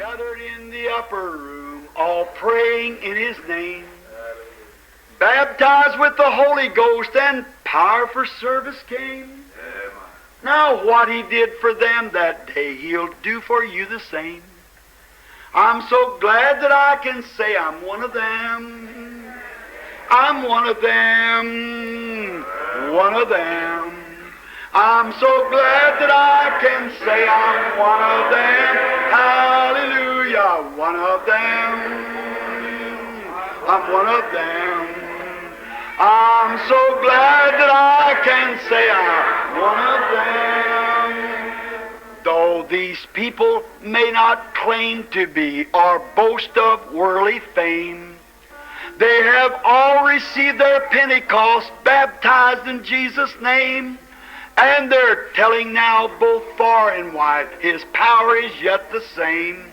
gathered in the upper room, all praying in His name, baptized with the Holy Ghost, and power for service came. Now what He did for them that day, He'll do for you the same. I'm so glad that I can say I'm one of them. I'm one of them. One of them. I'm so glad that I can say I'm one of them. Hallelujah. One of them. I'm one of them. I'm so glad that I can say I'm one of them. Though these people may not claim to be or boast of worldly fame, they have all received their Pentecost, baptized in Jesus' name, and they're telling now both far and wide, His power is yet the same.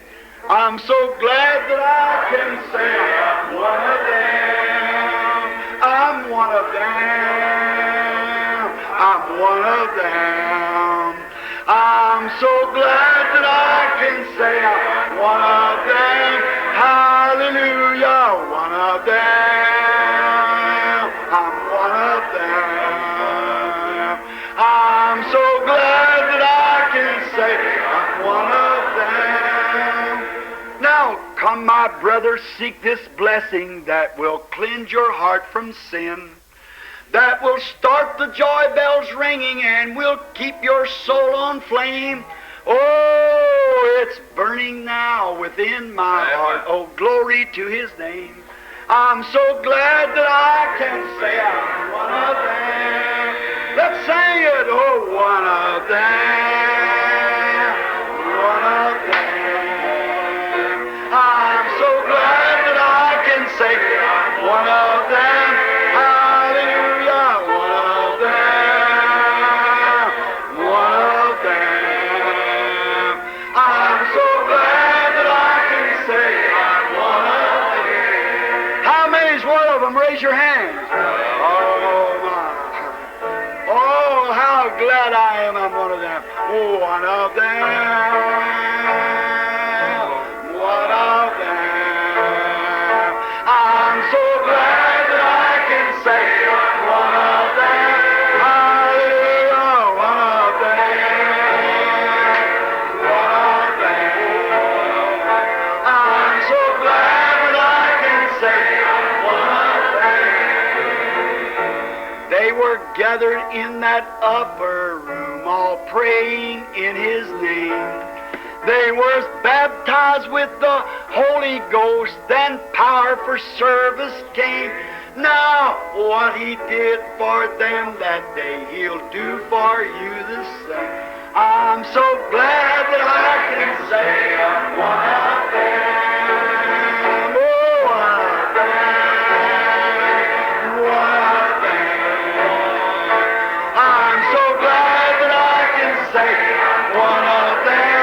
I'm so glad that I can say I'm one of them. I'm one of them. I'm one of them. I'm so glad that I can say I'm one of them. Hallelujah, one of them. I'm one of them. I'm so glad that I can say I'm one of them. Now come, my brother, seek this blessing that will cleanse your heart from sin, that will start the joy bells ringing and will keep your soul on flame. Oh, it's burning now within my heart. Oh, glory to His name. I'm so glad that I can say I'm one of them. Let's sing it. Oh, one of them. One of them. I'm so glad that I can say I'm one of them. Hallelujah. One of them. One of them. I'm so glad that I can say I'm one of them. How many's one of them? Raise your hands. Oh, my. Oh, how glad I am I'm one of them. Oh, one of them. One of them. I'm so glad that I can say I'm one of them. Hallelujah. One of them. One of them. I'm so glad that I can say I'm one of them. They were gathered in that upper room, all praying in His name. They were baptized with the Holy Ghost, then power for service came. Now what He did for them that day, He'll do for you the same. I'm so glad that I can say I'm one of them. Oh, one of them. One of them. I'm so glad that I can say I'm one of them.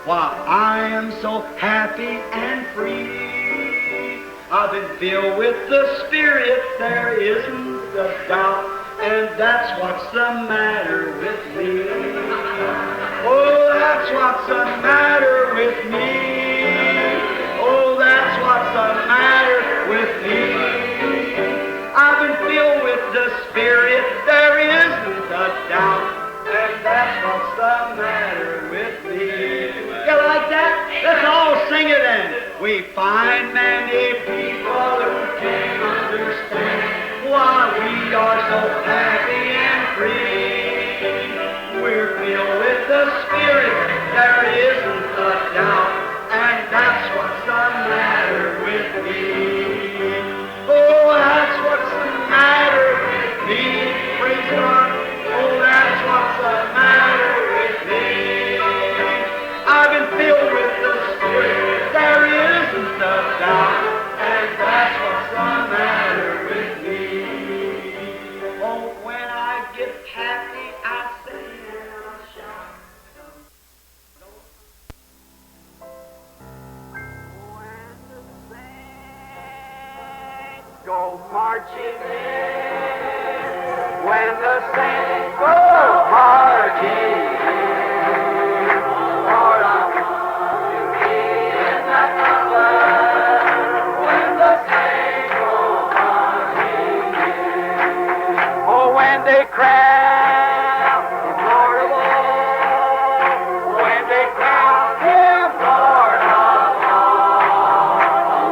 Why I am so happy and free. I've been filled with the Spirit, there isn't a doubt, and that's what's the matter with me. Oh, that's what's the matter with me. Oh, that's what's the matter with me. I've been filled with the Spirit, there isn't a doubt, and that's what's the matter with me. You like that? Let's all sing it then. We find many people who can't understand why we are so happy and free. We're filled with the Spirit, there isn't a doubt, and that's what's the matter with me. Oh, that's what's the matter with me. Praise God. Oh, that's what's the matter with me. I've been filled with the Spirit, there isn't a doubt, and that's what's the matter with me. Oh, when go marching in, when the saints go marching in, Lord, I want to be in that number. When the saints go marching in, oh, when they crown Him Lord of all, when they crown Him Lord of all,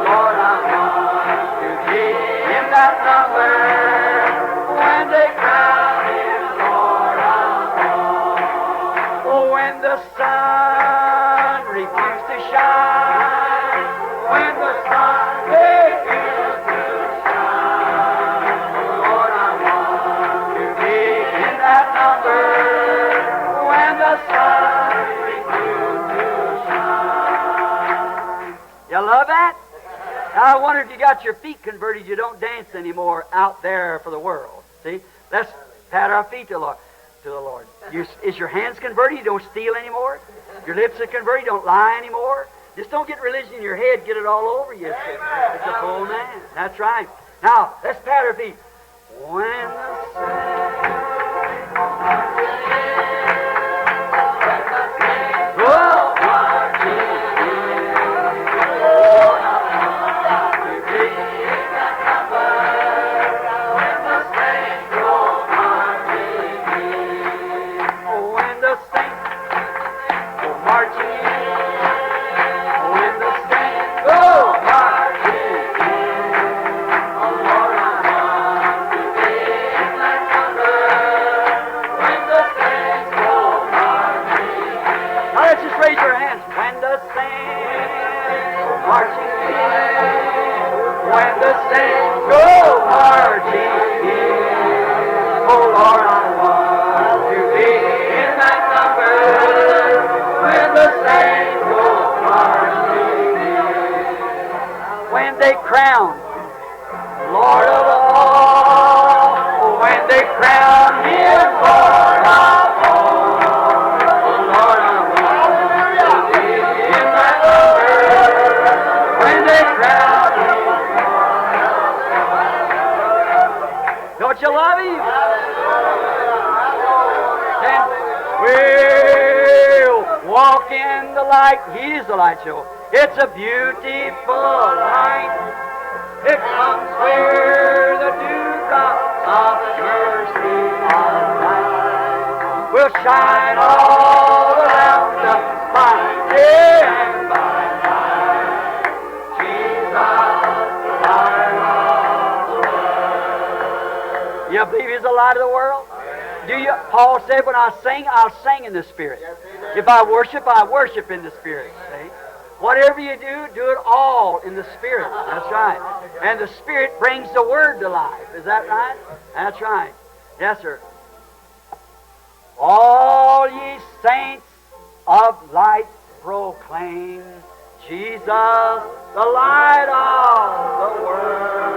Lord, I want to be in that number. When they crown Him Lord of all, oh, when the sun refused to shine, when the sun refused to shine, Lord, I want to be in that number. When the sun refused to shine. You love that? Now, I wonder if you got your feet converted, you don't dance anymore out there for the world. See? Let's pat our feet to the Lord. Is your hands converted? You don't steal anymore? Your lips are converted? You don't lie anymore? Just don't get religion in your head, get it all over you. It's a full man. That's right. Now, let's pat our feet. When the raise your hands. When the saints go marching in, when the saints go marching in, oh Lord, I want to be in that number. When the saints go marching in, when they crown Lord of all, when they crown Him Lord of all, oh Lord, I want to be in that number. When they crown Him Lord of all. Don't you love Him? Then we'll walk in the light. He is the light show. It's a beautiful light. It comes where the dewdrops of mercy of light will shine all around us by day and by night. Jesus, the light of the world. You believe He's the light of the world? Do you? Paul said, when I sing, I'll sing in the Spirit. If I worship in the Spirit. See? Whatever you do it all in the Spirit. That's right. And the Spirit brings the Word to life. Is that right? That's right. Yes, sir. All ye saints of light proclaim Jesus, the light of the world.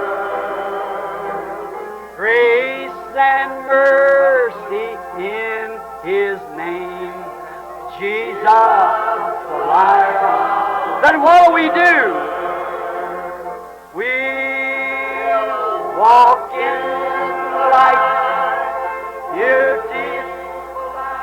Grace and mercy in His name. Jesus, the light of the world. Then what do? We walk in the light, beautiful light.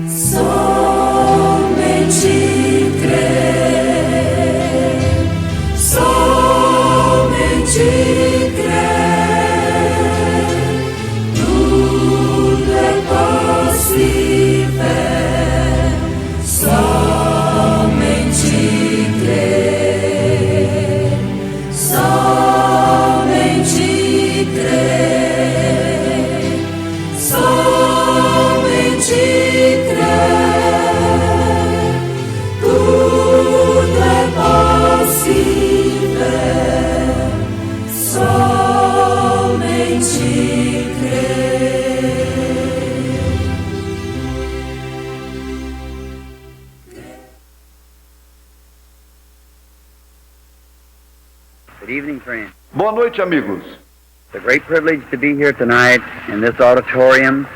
So Boa noite, amigos. It's a great privilege to be here tonight in this auditorium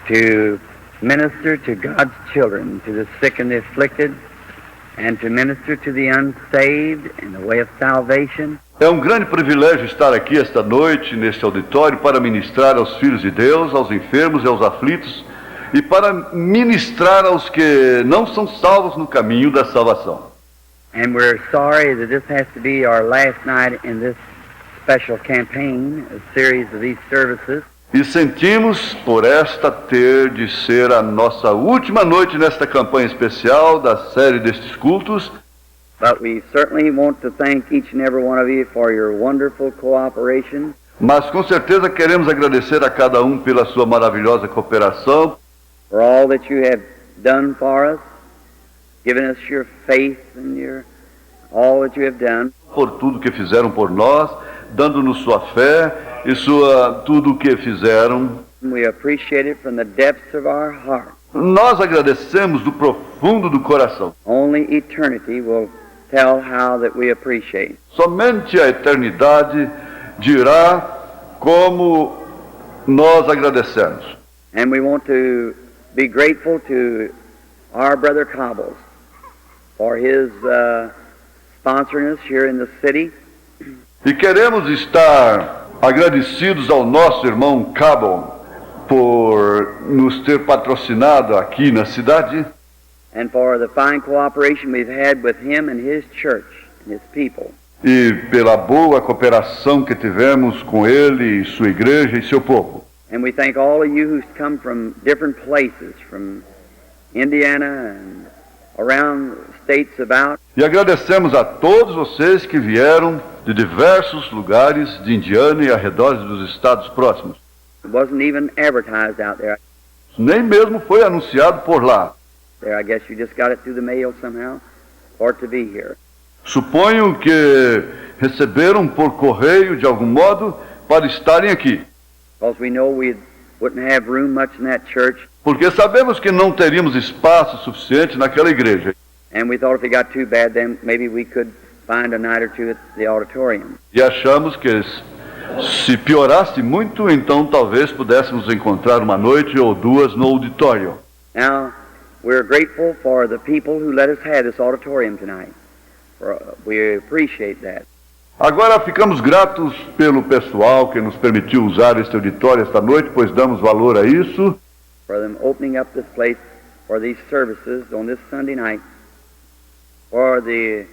to minister to God's children, to the sick and the afflicted, and to minister to the unsaved in the way of salvation. É um grande privilégio estar aqui esta noite, neste auditório, para ministrar aos filhos de Deus, aos enfermos e aos aflitos, e para ministrar aos que não são salvos no caminho da salvação. And we're sorry that this has to be our last night in this special campaign, a series of these services. E sentimos por esta ter de ser a nossa última noite nesta campanha especial da série destes cultos. But we certainly want to thank each and every one of you for your wonderful cooperation. Mas com certeza queremos agradecer a cada um pela sua maravilhosa cooperação. For all that you have done for us, given us your faith and all that you have done. Por tudo que fizeram por nós, dando-nos sua fé e tudo o que fizeram. We appreciate it from the depths of our heart. Nós agradecemos do profundo do coração. Only eternity will tell how that we appreciate. Somente a eternidade dirá como nós agradecemos. And we want to be grateful to our brother Cobbles for his sponsoring us here in the city. E queremos estar agradecidos ao nosso irmão Cabo por nos ter patrocinado aqui na cidade. And for the fine cooperation we've had with him and his church and his people. E pela boa cooperação que tivemos com ele e sua igreja e seu povo. And we thank all of you who's come from different places, from Indiana and around states about. E agradecemos a todos vocês que vieram de diversos lugares de Indiana e arredores dos estados próximos. It wasn't even advertised out there. Nem mesmo foi anunciado por lá. There, I guess you just got it through the mail somehow, or to be here. Suponho que receberam por correio de algum modo para estarem aqui. Because we know we wouldn't have room much in that church. Porque sabemos que não teríamos espaço suficiente naquela igreja. And we thought if it got too bad, then maybe we could find a night or two at the auditorium. E achamos que se piorasse muito, então talvez pudéssemos encontrar uma noite ou duas no auditório. Now, we're grateful for the people who let us have this auditorium tonight. We appreciate that. Agora ficamos gratos pelo pessoal que nos permitiu usar este auditório esta noite, pois damos valor a isso. For them opening up this place for these services on this Sunday night for the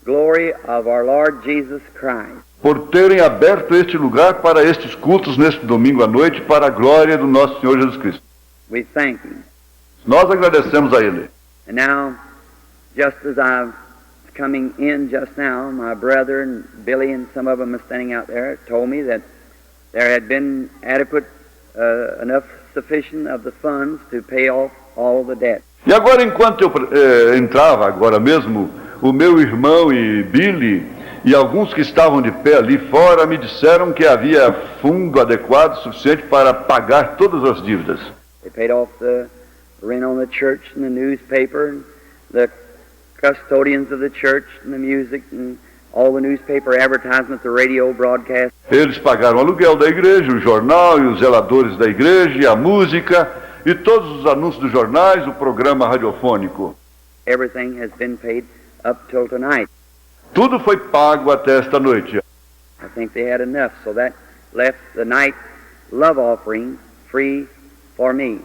glory of our Lord Jesus Christ. Por terem aberto este lugar para estes cultos neste domingo à noite para a glória do nosso Senhor Jesus Cristo. We thank Him. Nós agradecemos a Ele. And now, just as I'm coming in just now, my brother and Billy and some of them are standing out there told me that there had been adequate, enough sufficient of the funds to pay off all the debt. E agora, enquanto eu entrava agora mesmo, o meu irmão e Billy e alguns que estavam de pé ali fora me disseram que havia fundo adequado suficiente para pagar todas as dívidas. They paid off the rent on the church and the newspaper and the custodians of the church and the music and all the newspaper advertisements, the radio broadcast. Eles pagaram o aluguel da igreja, o jornal e os zeladores da igreja, e a música e todos os anúncios dos jornais, o programa radiofônico. Everything has been paid up till tonight. Tudo foi pago até esta noite. I think they had enough, so that left the night love offering free for me.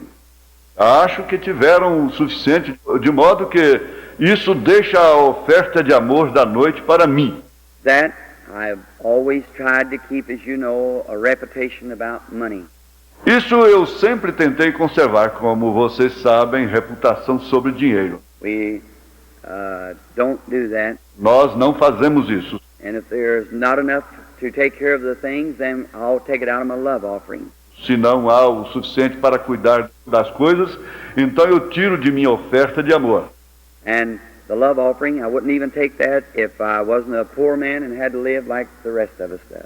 Acho que tiveram o suficiente, de modo que isso deixa a oferta de amor da noite para mim. That I've always tried to keep, as you know, a reputation about money. Isso eu sempre tentei conservar, como vocês sabem, reputação sobre dinheiro. We don't do that. Nós não fazemos isso. And if there's not enough to take care of the things, then I'll take it out of my love offering. Se não há o suficiente para cuidar das coisas, então eu tiro de minha oferta de amor. And the love offering, I wouldn't even take that if I wasn't a poor man and had to live like the rest of us do.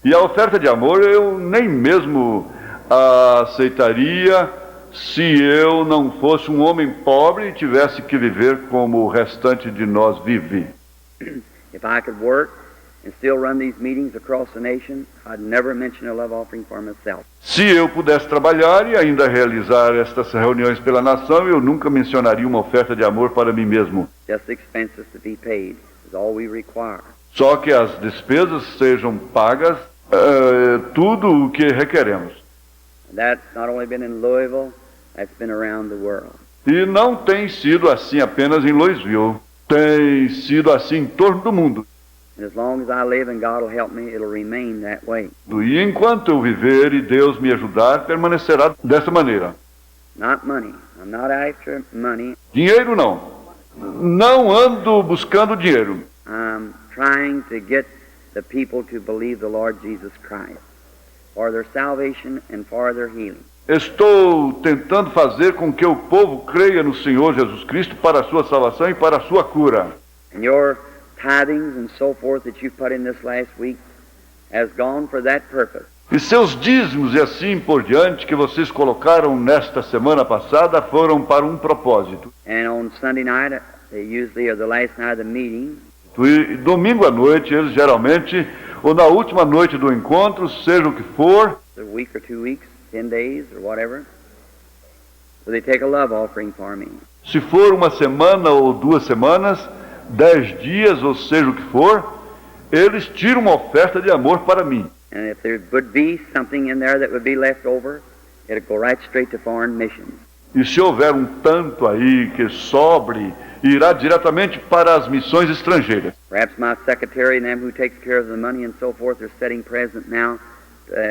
E a oferta de amor eu nem mesmo aceitaria se eu não fosse um homem pobre e tivesse que viver como o restante de nós vive. If I could work and still run these meetings across the nation, I'd never mention a love offering for myself. Se eu pudesse trabalhar e ainda realizar estas reuniões pela nação, eu nunca mencionaria uma oferta de amor para mim mesmo. Just the expenses to be paid is all we require. Só que as despesas sejam pagas, tudo o que requeremos. And that's not only been in Louisville, that's been around the world. E não tem sido assim apenas em Louisville, tem sido assim em torno do mundo. And as long as I live and God will help me, it'll remain that way. E enquanto eu viver e Deus me ajudar, permanecerá dessa maneira. Not money. I'm not after money. Dinheiro não. Não ando buscando dinheiro. I'm trying to get the people to believe the Lord Jesus Christ for their salvation and for their healing. Estou tentando fazer com que o povo creia no Senhor Jesus Cristo para a sua salvação e para a sua cura. And your tithings and so forth that you put in this last week has gone for that purpose. E seus dízimos e assim por diante que vocês colocaram nesta semana passada foram para um propósito. And on Sunday night, they usually are the last night of the meeting. E domingo à noite, eles geralmente, ou na última noite do encontro, seja o que for, A week or 2 weeks, 10 days or whatever, so they take a love offering for me. se for uma semana ou 2 semanas, 10 dias, ou seja o que for, eles tiram uma oferta de amor para mim. And if there would be something in there that would be left over, it'll go right straight to foreign missions. E se houver um tanto aí que sobre, irá diretamente para as missões estrangeiras. Perhaps my secretary and them who takes care of the money and so forth are setting present now,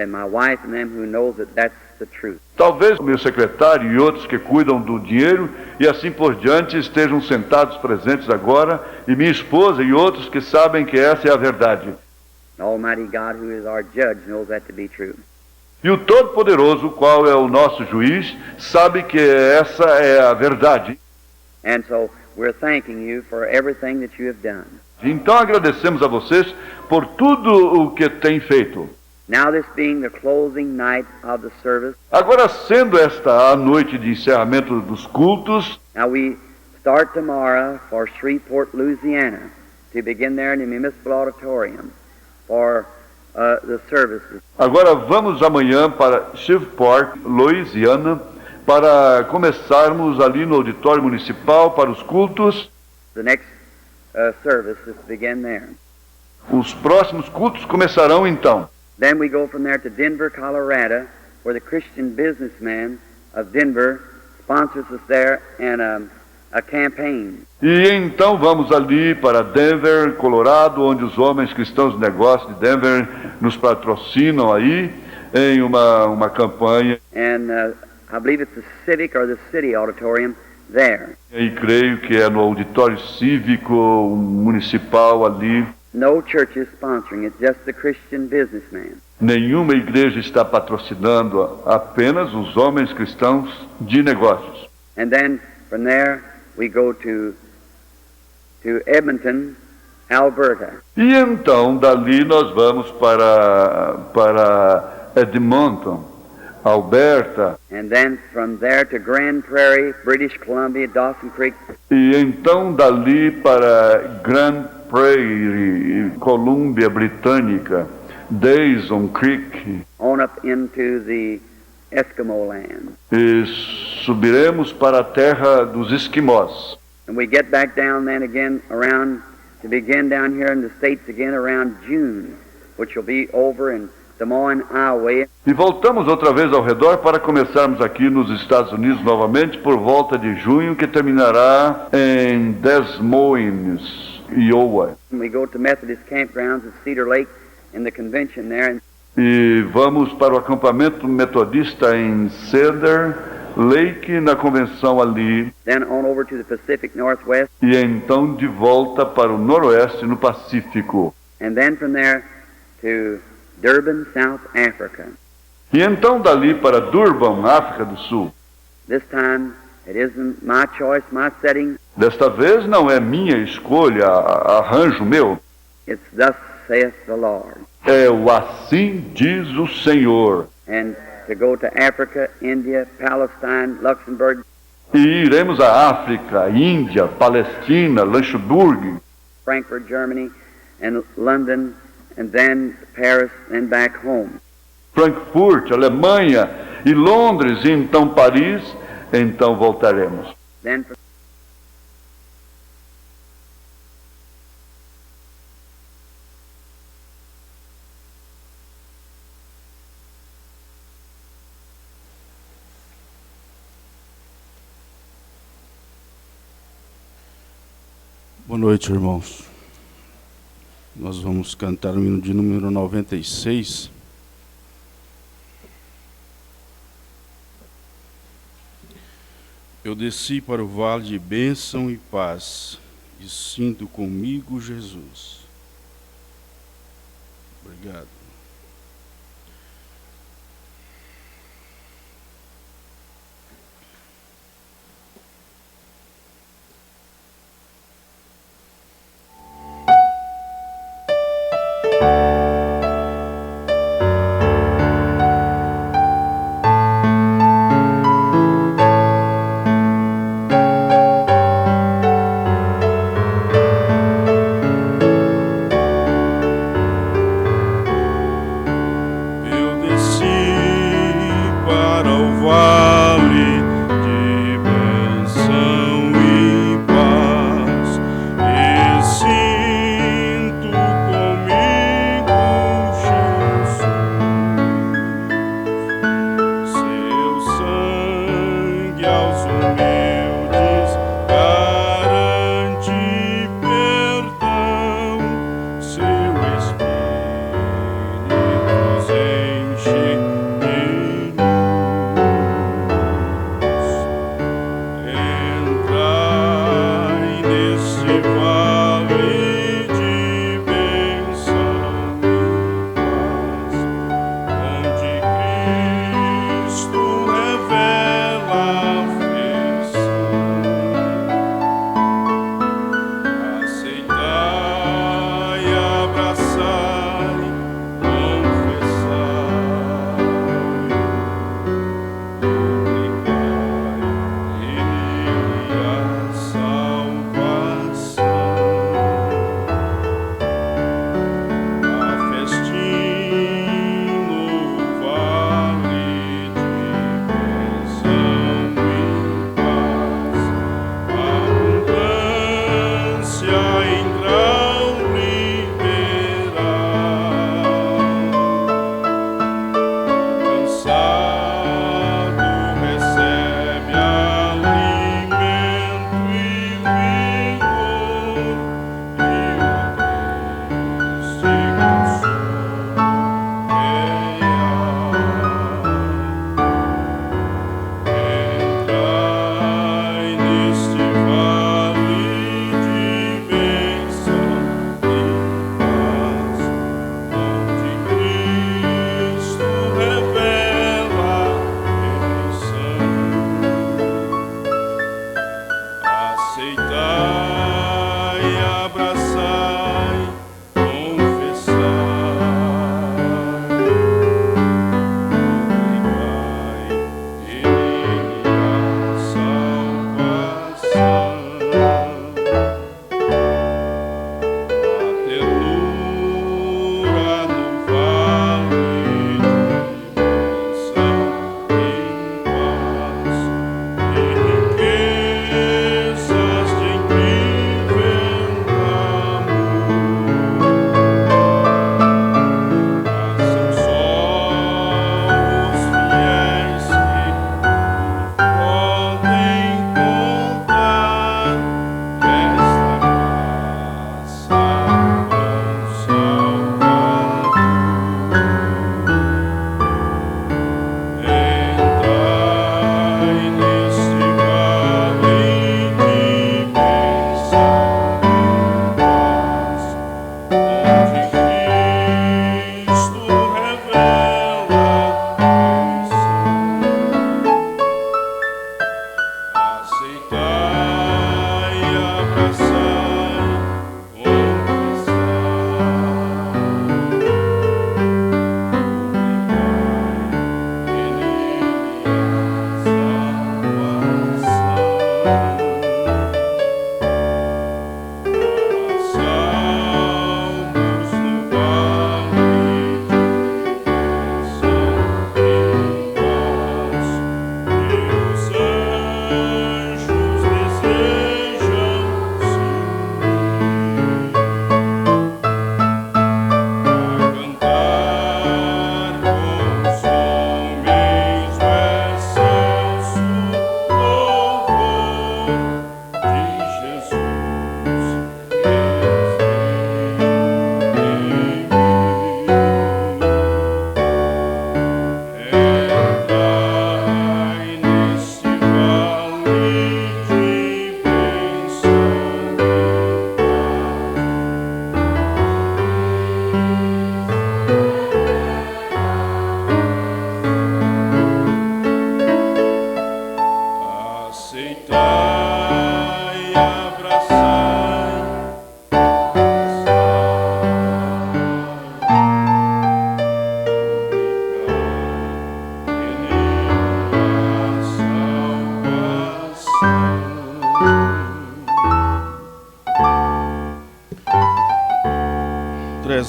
my wife and them who knows that that's the truth. Talvez o meu secretário e outros que cuidam do dinheiro e assim por diante estejam sentados presentes agora, e minha esposa e outros que sabem que essa é a verdade. Almighty God, who is our judge, knows that to be true. E o Todo-Poderoso, qual é o nosso juiz, sabe que essa é a verdade. And so we're thanking you for everything that you have done. Então agradecemos a vocês por tudo o que têm feito. Now this being the closing night of the service, Agora, sendo esta a noite de encerramento dos cultos, now we start tomorrow for Shreveport, Louisiana, to begin there in the Municipal Auditorium for the services. agora vamos amanhã para Shreveport, Louisiana, para começarmos ali no auditório municipal para os cultos. The next service is to begin there. Os próximos cultos começarão então. Then we go from there to Denver, Colorado, where the Christian businessman of Denver sponsors us there and a campaign. E então vamos ali para Denver, Colorado, onde os homens cristãos de negócio de Denver nos patrocinam aí em uma campanha. And I believe it's the Civic or the City Auditorium there. E creio que é no auditório cívico municipal ali. No church is sponsoring it, just the Christian businessman. Nenhuma igreja está patrocinando, apenas os homens cristãos de negócios. And then from there we go to Edmonton, Alberta. E então dali nós vamos para Edmonton, Alberta. And then from there to Grand Prairie, British Columbia, Dawson Creek. E então dali para Grand Prairie, Colômbia Britânica, Dawson Creek. On up into the Eskimo land. E subiremos para a terra dos esquimós. And we get back down then again around, to begin down here in the States again around June, which will be over in Des Moines, Iowa. E voltamos outra vez ao redor para começarmos aqui nos Estados Unidos novamente por volta de junho, que terminará em Des Moines, Iowa. And we go to Methodist campgrounds at Cedar Lake in the convention there. E vamos para o acampamento metodista em Cedar Lake, na convenção ali. Then on over to the Pacific Northwest. E então de volta para o noroeste, no Pacífico. And then from there to Durban, South Africa. E então dali para Durban, África do Sul. This time it isn't my choice, my setting. Desta vez não é minha escolha, arranjo meu. It's thus saith the Lord. É o assim diz o Senhor. And to go to Africa, India, Palestine, Luxembourg, E iremos à África, Índia, Palestina, Luxemburgo, Frankfurt, Germany, and London, and then Paris, and back home. Frankfurt, Alemanha, e Londres, e então Paris, então voltaremos. Then from Boa noite, irmãos. Nós vamos cantar o hino de número 96. Eu desci para o vale de bênção e paz, e sinto comigo Jesus. Obrigado.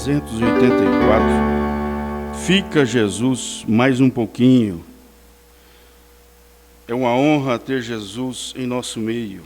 384. Fica Jesus mais um pouquinho. É uma honra ter Jesus em nosso meio.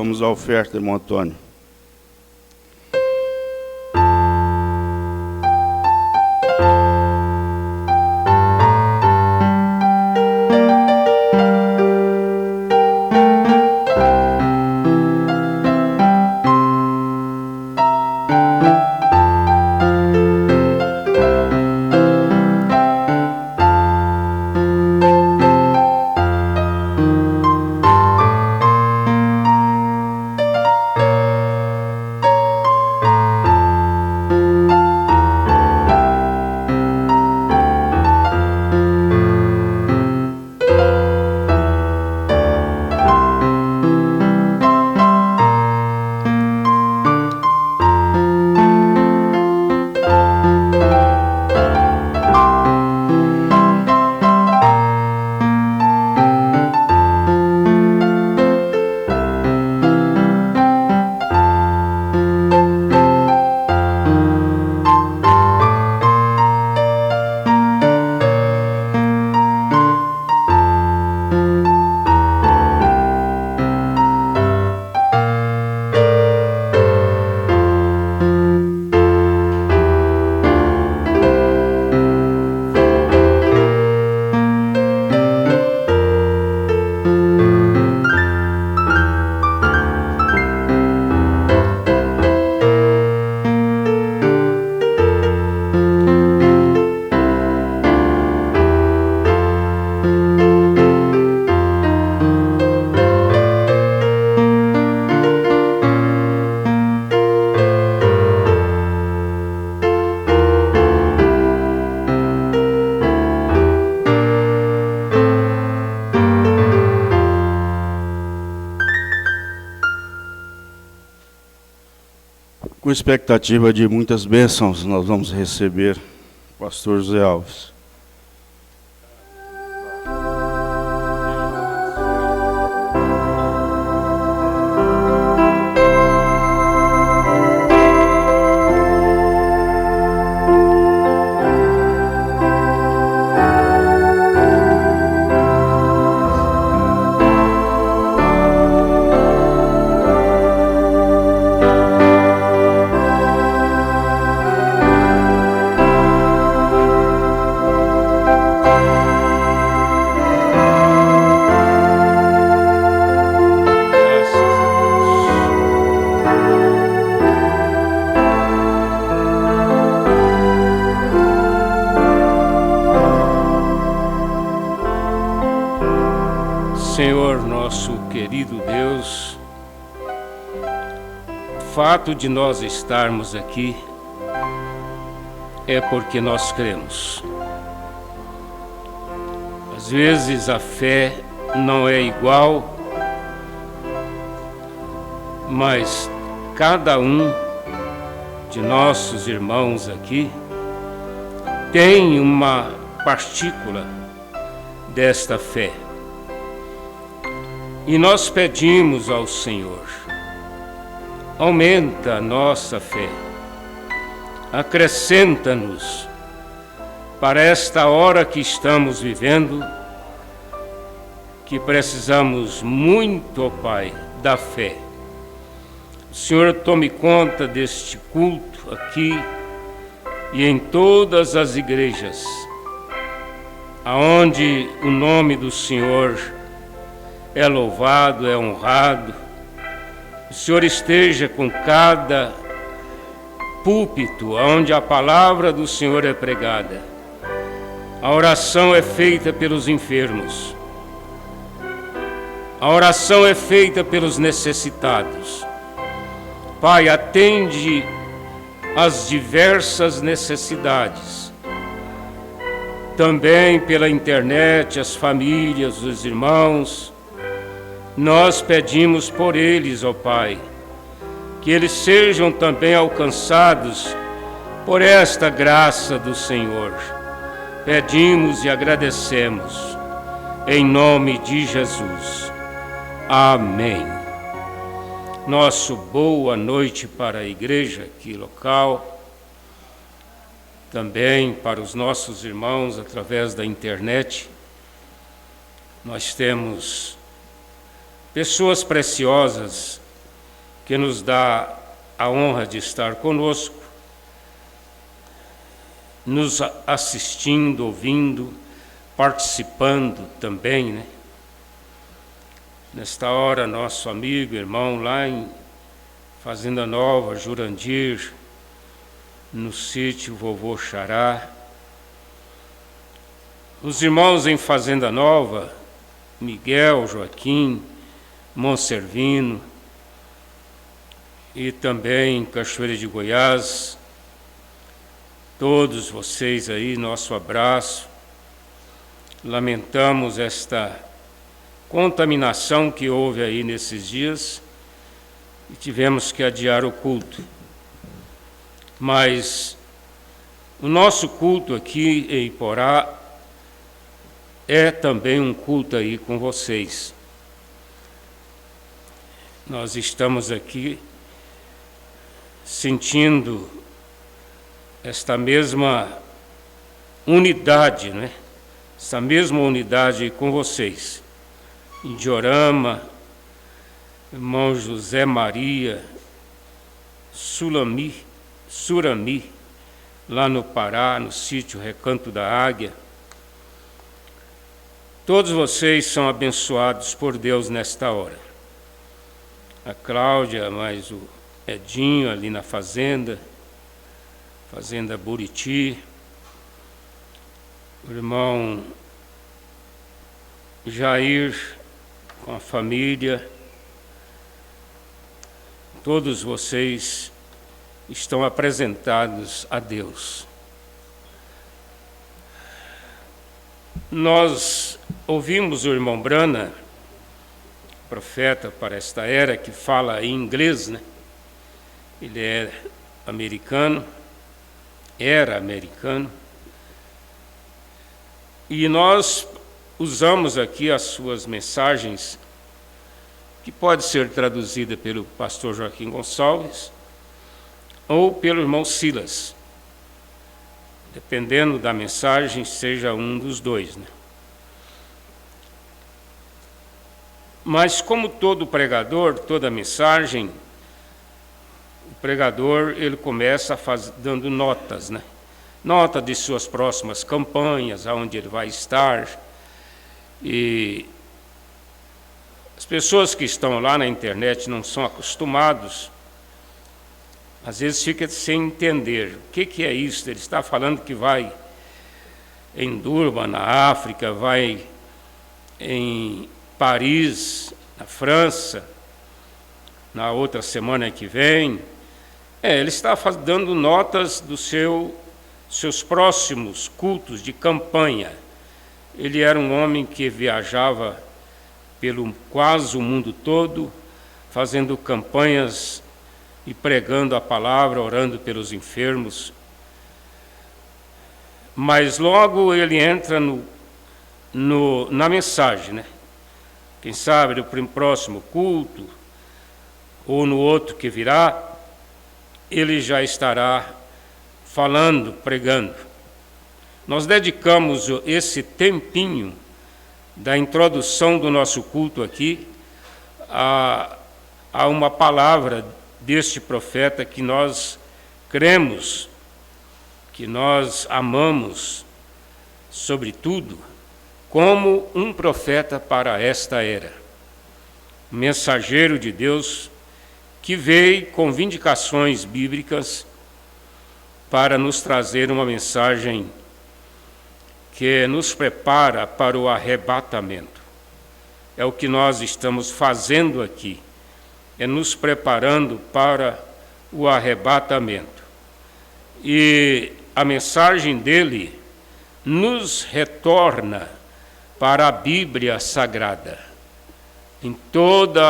Vamos à oferta, irmão Antônio. expectativa de muitas bênçãos, nós vamos receber o pastor José Alves. Senhor, nosso querido Deus, o fato de nós estarmos aqui é porque nós cremos. Às vezes a fé não é igual, mas cada um de nossos irmãos aqui tem uma partícula desta fé. E nós pedimos ao Senhor, aumenta a nossa fé, acrescenta-nos para esta hora que estamos vivendo, que precisamos muito, ó Pai, da fé. O Senhor tome conta deste culto aqui e em todas as igrejas, aonde o nome do Senhor é louvado, é honrado. O Senhor esteja com cada púlpito onde a palavra do Senhor é pregada. A oração é feita pelos enfermos. A oração é feita pelos necessitados. Pai, atende às diversas necessidades. Também pela internet, as famílias, os irmãos. Nós pedimos por eles, ó Pai, que eles sejam também alcançados por esta graça do Senhor. Pedimos e agradecemos, em nome de Jesus. Amém. Nosso boa noite para a igreja aqui local, também para os nossos irmãos através da internet. Nós temos pessoas preciosas que nos dá a honra de estar conosco, nos assistindo, ouvindo, participando também, né? Nesta hora, nosso amigo, irmão lá em Fazenda Nova, Jurandir, no sítio Vovô Xará. Os irmãos em Fazenda Nova, Miguel, Joaquim, Monservino e também Cachoeira de Goiás, todos vocês aí, nosso abraço. Lamentamos esta contaminação que houve aí nesses dias e tivemos que adiar o culto. Mas o nosso culto aqui em Iporá é também um culto aí com vocês. Nós estamos aqui sentindo esta mesma unidade, né? Essa mesma unidade com vocês. Em Diorama, irmão José Maria, Surami, lá no Pará, no sítio Recanto da Águia. Todos vocês são abençoados por Deus nesta hora. A Cláudia, mais o Edinho ali na fazenda Buriti, o irmão Jair com a família, todos vocês estão apresentados a Deus. Nós ouvimos o irmão Brana, profeta para esta era, que fala em inglês, né? Ele é americano, era americano, e nós usamos aqui as suas mensagens, que pode ser traduzida pelo pastor Joaquim Gonçalves ou pelo irmão Silas, dependendo da mensagem, seja um dos dois, né? Mas como todo pregador, toda mensagem, o pregador ele começa dando notas, né? Nota de suas próximas campanhas, aonde ele vai estar. E as pessoas que estão lá na internet não são acostumados, às vezes fica sem entender. O que é isso? Ele está falando que vai em Durban, na África, vai em Paris, na França, na outra semana que vem. Ele está dando notas dos seus próximos cultos de campanha. Ele era um homem que viajava pelo quase o mundo todo, fazendo campanhas e pregando a palavra, orando pelos enfermos. Mas logo ele entra na mensagem, né? Quem sabe no próximo culto, ou no outro que virá, ele já estará falando, pregando. Nós dedicamos esse tempinho da introdução do nosso culto aqui a uma palavra deste profeta que nós cremos, que nós amamos, sobretudo, como um profeta para esta era. Mensageiro de Deus que veio com vindicações bíblicas para nos trazer uma mensagem que nos prepara para o arrebatamento. É o que nós estamos fazendo aqui, é nos preparando para o arrebatamento. E a mensagem dele nos retorna para a Bíblia Sagrada, em toda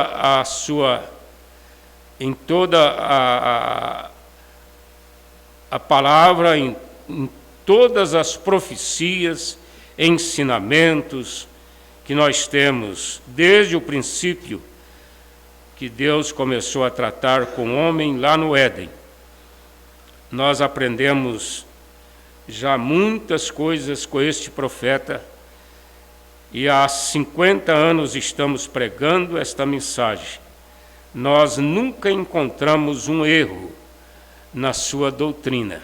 a palavra, em todas as profecias, ensinamentos que nós temos desde o princípio que Deus começou a tratar com o homem lá no Éden. Nós aprendemos já muitas coisas com este profeta e há 50 anos estamos pregando esta mensagem. Nós nunca encontramos um erro na sua doutrina.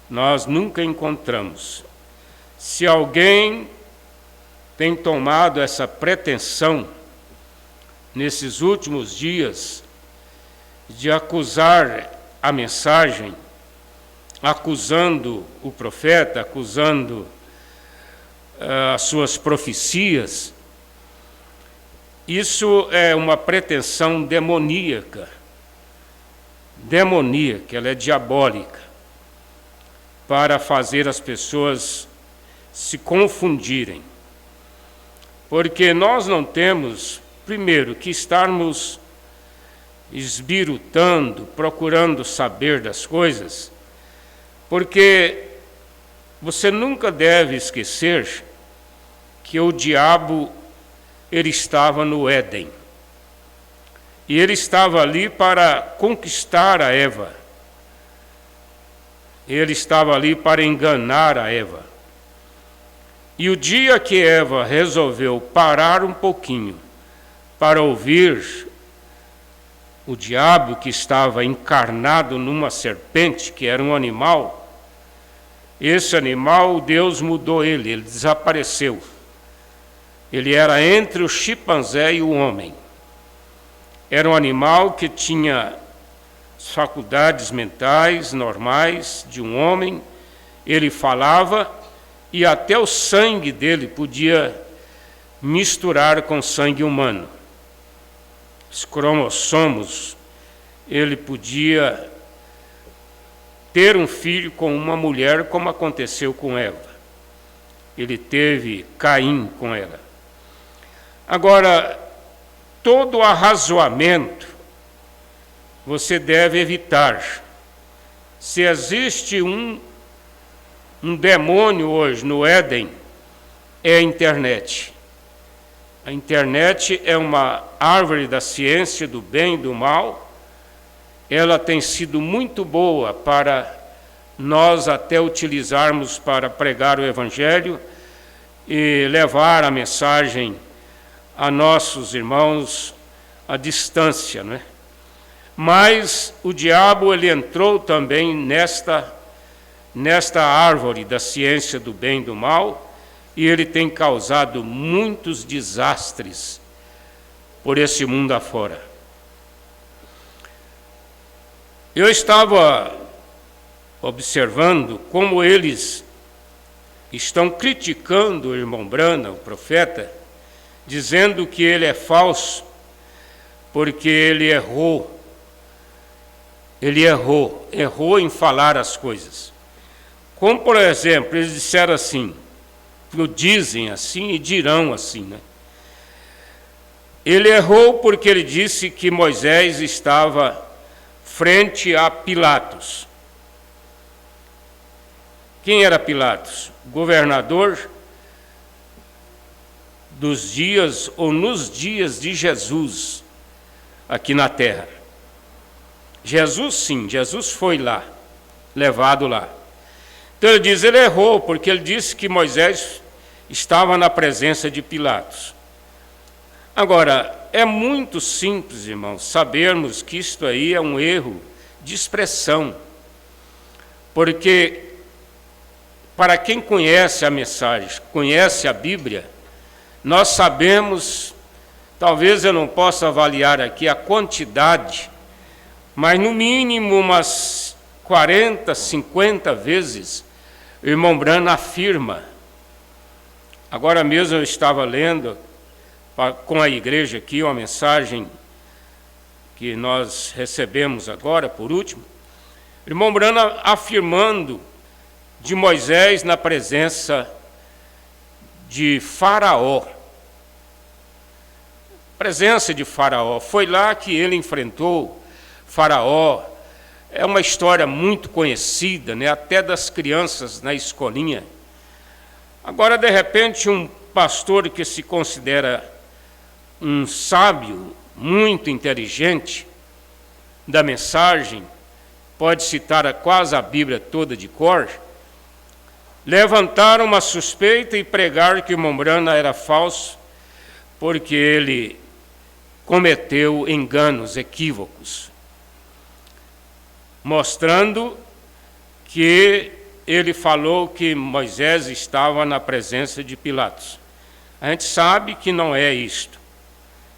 Nós nunca encontramos. Se alguém tem tomado essa pretensão nesses últimos dias de acusar a mensagem, acusando o profeta, acusando as suas profecias, isso é uma pretensão demoníaca, ela é diabólica, para fazer as pessoas se confundirem. Porque nós não temos, primeiro, que estarmos esbirutando, procurando saber das coisas, porque você nunca deve esquecer que o diabo, ele estava no Éden. E ele estava ali para conquistar a Eva. Ele estava ali para enganar a Eva. E o dia que Eva resolveu parar um pouquinho para ouvir o diabo, que estava encarnado numa serpente, que era um animal, esse animal, Deus mudou ele desapareceu. Ele era entre o chimpanzé e o homem. Era um animal que tinha faculdades mentais normais de um homem, ele falava e até o sangue dele podia misturar com sangue humano. Os cromossomos, ele podia ter um filho com uma mulher, como aconteceu com Eva. Ele teve Caim com ela. Agora, todo arrazoamento você deve evitar. Se existe um demônio hoje no Éden, é a internet. A internet é uma árvore da ciência do bem e do mal. Ela tem sido muito boa para nós até utilizarmos para pregar o Evangelho e levar a mensagem a nossos irmãos à distância, não é? Mas o diabo, ele entrou também nesta árvore da ciência do bem e do mal, e ele tem causado muitos desastres por esse mundo afora. Eu estava observando como eles estão criticando o irmão Branham, o profeta, dizendo que ele é falso, porque ele errou. Ele errou em falar as coisas. Como, por exemplo, eles disseram assim, dizem assim e dirão assim, né? Ele errou porque ele disse que Moisés estava frente a Pilatos. Quem era Pilatos? Governador dos dias ou nos dias de Jesus aqui na terra. Jesus, sim, Jesus foi lá, levado lá. Então ele diz, ele errou, porque ele disse que Moisés estava na presença de Pilatos. Agora, é muito simples, irmãos, sabermos que isto aí é um erro de expressão, porque para quem conhece a mensagem, conhece a Bíblia, nós sabemos, talvez eu não possa avaliar aqui a quantidade, mas no mínimo umas 40, 50 vezes, o irmão Branham afirma. Agora mesmo eu estava lendo com a igreja aqui uma mensagem que nós recebemos agora, por último, o irmão Branham afirmando de Moisés na presença de Faraó. Presença de Faraó. Foi lá que ele enfrentou Faraó. É uma história muito conhecida, né? Até das crianças na escolinha. Agora, de repente, um pastor que se considera um sábio, muito inteligente da mensagem, pode citar quase a Bíblia toda de cor, levantar uma suspeita e pregar que o irmão Branham era falso, porque ele cometeu enganos, equívocos, mostrando que ele falou que Moisés estava na presença de Pilatos. A gente sabe que não é isto.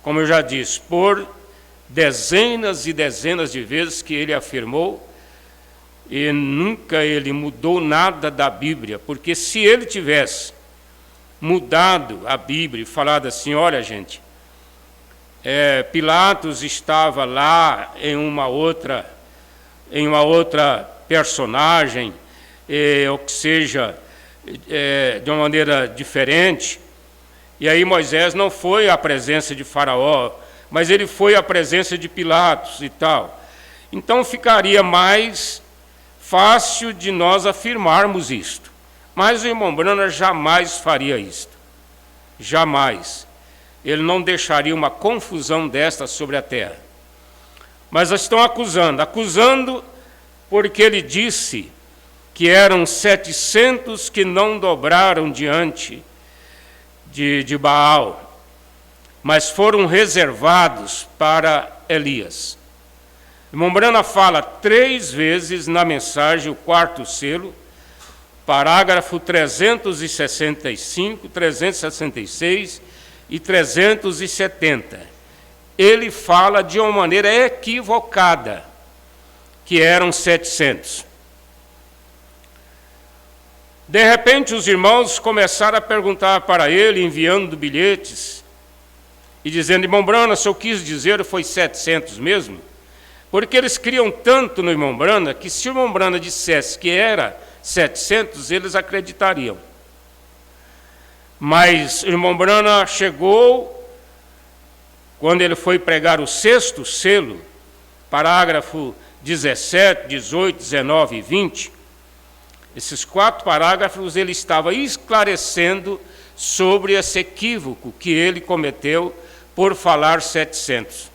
Como eu já disse, por dezenas e dezenas de vezes que ele afirmou, e nunca ele mudou nada da Bíblia, porque se ele tivesse mudado a Bíblia e falado assim, olha gente, Pilatos estava lá em uma outra personagem, ou que seja, de uma maneira diferente, e aí Moisés não foi à presença de Faraó, mas ele foi à presença de Pilatos e tal. Então ficaria mais fácil de nós afirmarmos isto. Mas o irmão Branham jamais faria isto. Jamais. Ele não deixaria uma confusão desta sobre a terra. Mas estão acusando porque ele disse que eram 700 que não dobraram diante de Baal, mas foram reservados para Elias. O irmão Branham fala 3 vezes na mensagem, o 4º selo, parágrafo 365, 366 e 370. Ele fala de uma maneira equivocada, que eram 700. De repente, os irmãos começaram a perguntar para ele, enviando bilhetes, e dizendo, irmão Branham, se eu quis dizer foi 700 mesmo? Porque eles criam tanto no irmão Branham, que se o irmão Branham dissesse que era 700, eles acreditariam. Mas o irmão Branham chegou, quando ele foi pregar o 6º selo, parágrafo 17, 18, 19 e 20, esses 4 parágrafos ele estava esclarecendo sobre esse equívoco que ele cometeu por falar 700.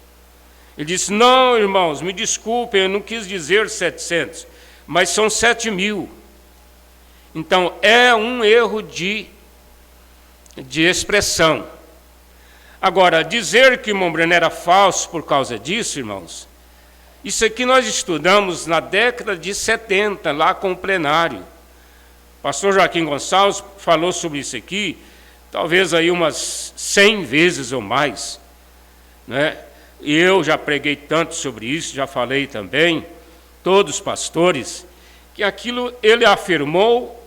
Ele disse: não, irmãos, me desculpem, eu não quis dizer 700, mas são 7.000. Então, é um erro de expressão. Agora, dizer que Montbrand era falso por causa disso, irmãos, isso aqui nós estudamos na década de 70, lá com o plenário. O pastor Joaquim Gonçalves falou sobre isso aqui, talvez aí umas 100 vezes ou mais, né? E eu já preguei tanto sobre isso, já falei também, todos os pastores, que aquilo ele afirmou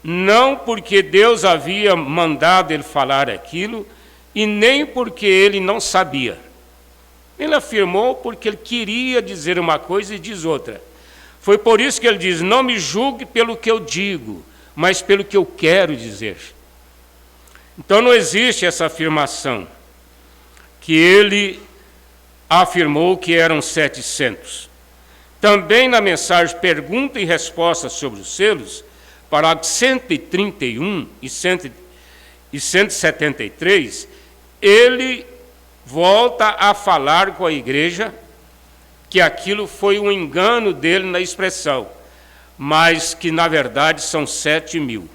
não porque Deus havia mandado ele falar aquilo, e nem porque ele não sabia. Ele afirmou porque ele queria dizer uma coisa e diz outra. Foi por isso que ele diz: não me julgue pelo que eu digo, mas pelo que eu quero dizer. Então não existe essa afirmação, que ele afirmou que eram 700. Também na mensagem Pergunta e Resposta sobre os selos, parágrafos 131 e 173, ele volta a falar com a igreja que aquilo foi um engano dele na expressão, mas que na verdade são 7.000.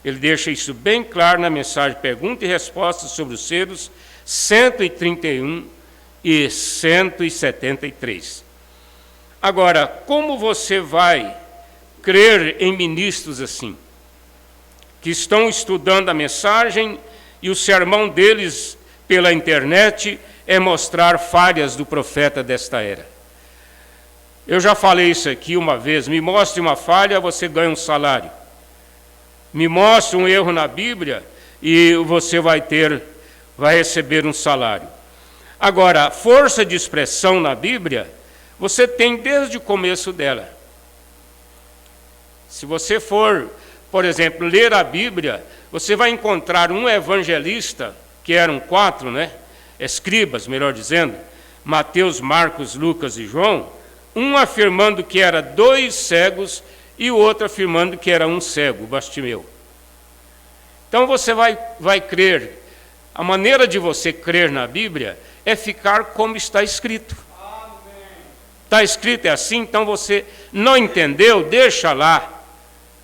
Ele deixa isso bem claro na mensagem Pergunta e Resposta sobre os selos 131 e 173. Agora, como você vai crer em ministros assim, que estão estudando a mensagem e o sermão deles pela internet é mostrar falhas do profeta desta era? Eu já falei isso aqui uma vez: me mostre uma falha, você ganha um salário. Me mostre um erro na Bíblia e você vai receber um salário. Agora, força de expressão na Bíblia, você tem desde o começo dela. Se você for, por exemplo, ler a Bíblia, você vai encontrar um evangelista, que eram 4, né? Escribas, melhor dizendo, Mateus, Marcos, Lucas e João, um afirmando que era 2 cegos e o outro afirmando que era um cego, Bartimeu. Então você vai crer. A maneira de você crer na Bíblia é ficar como está escrito. Está escrito é assim, então você não entendeu, deixa lá.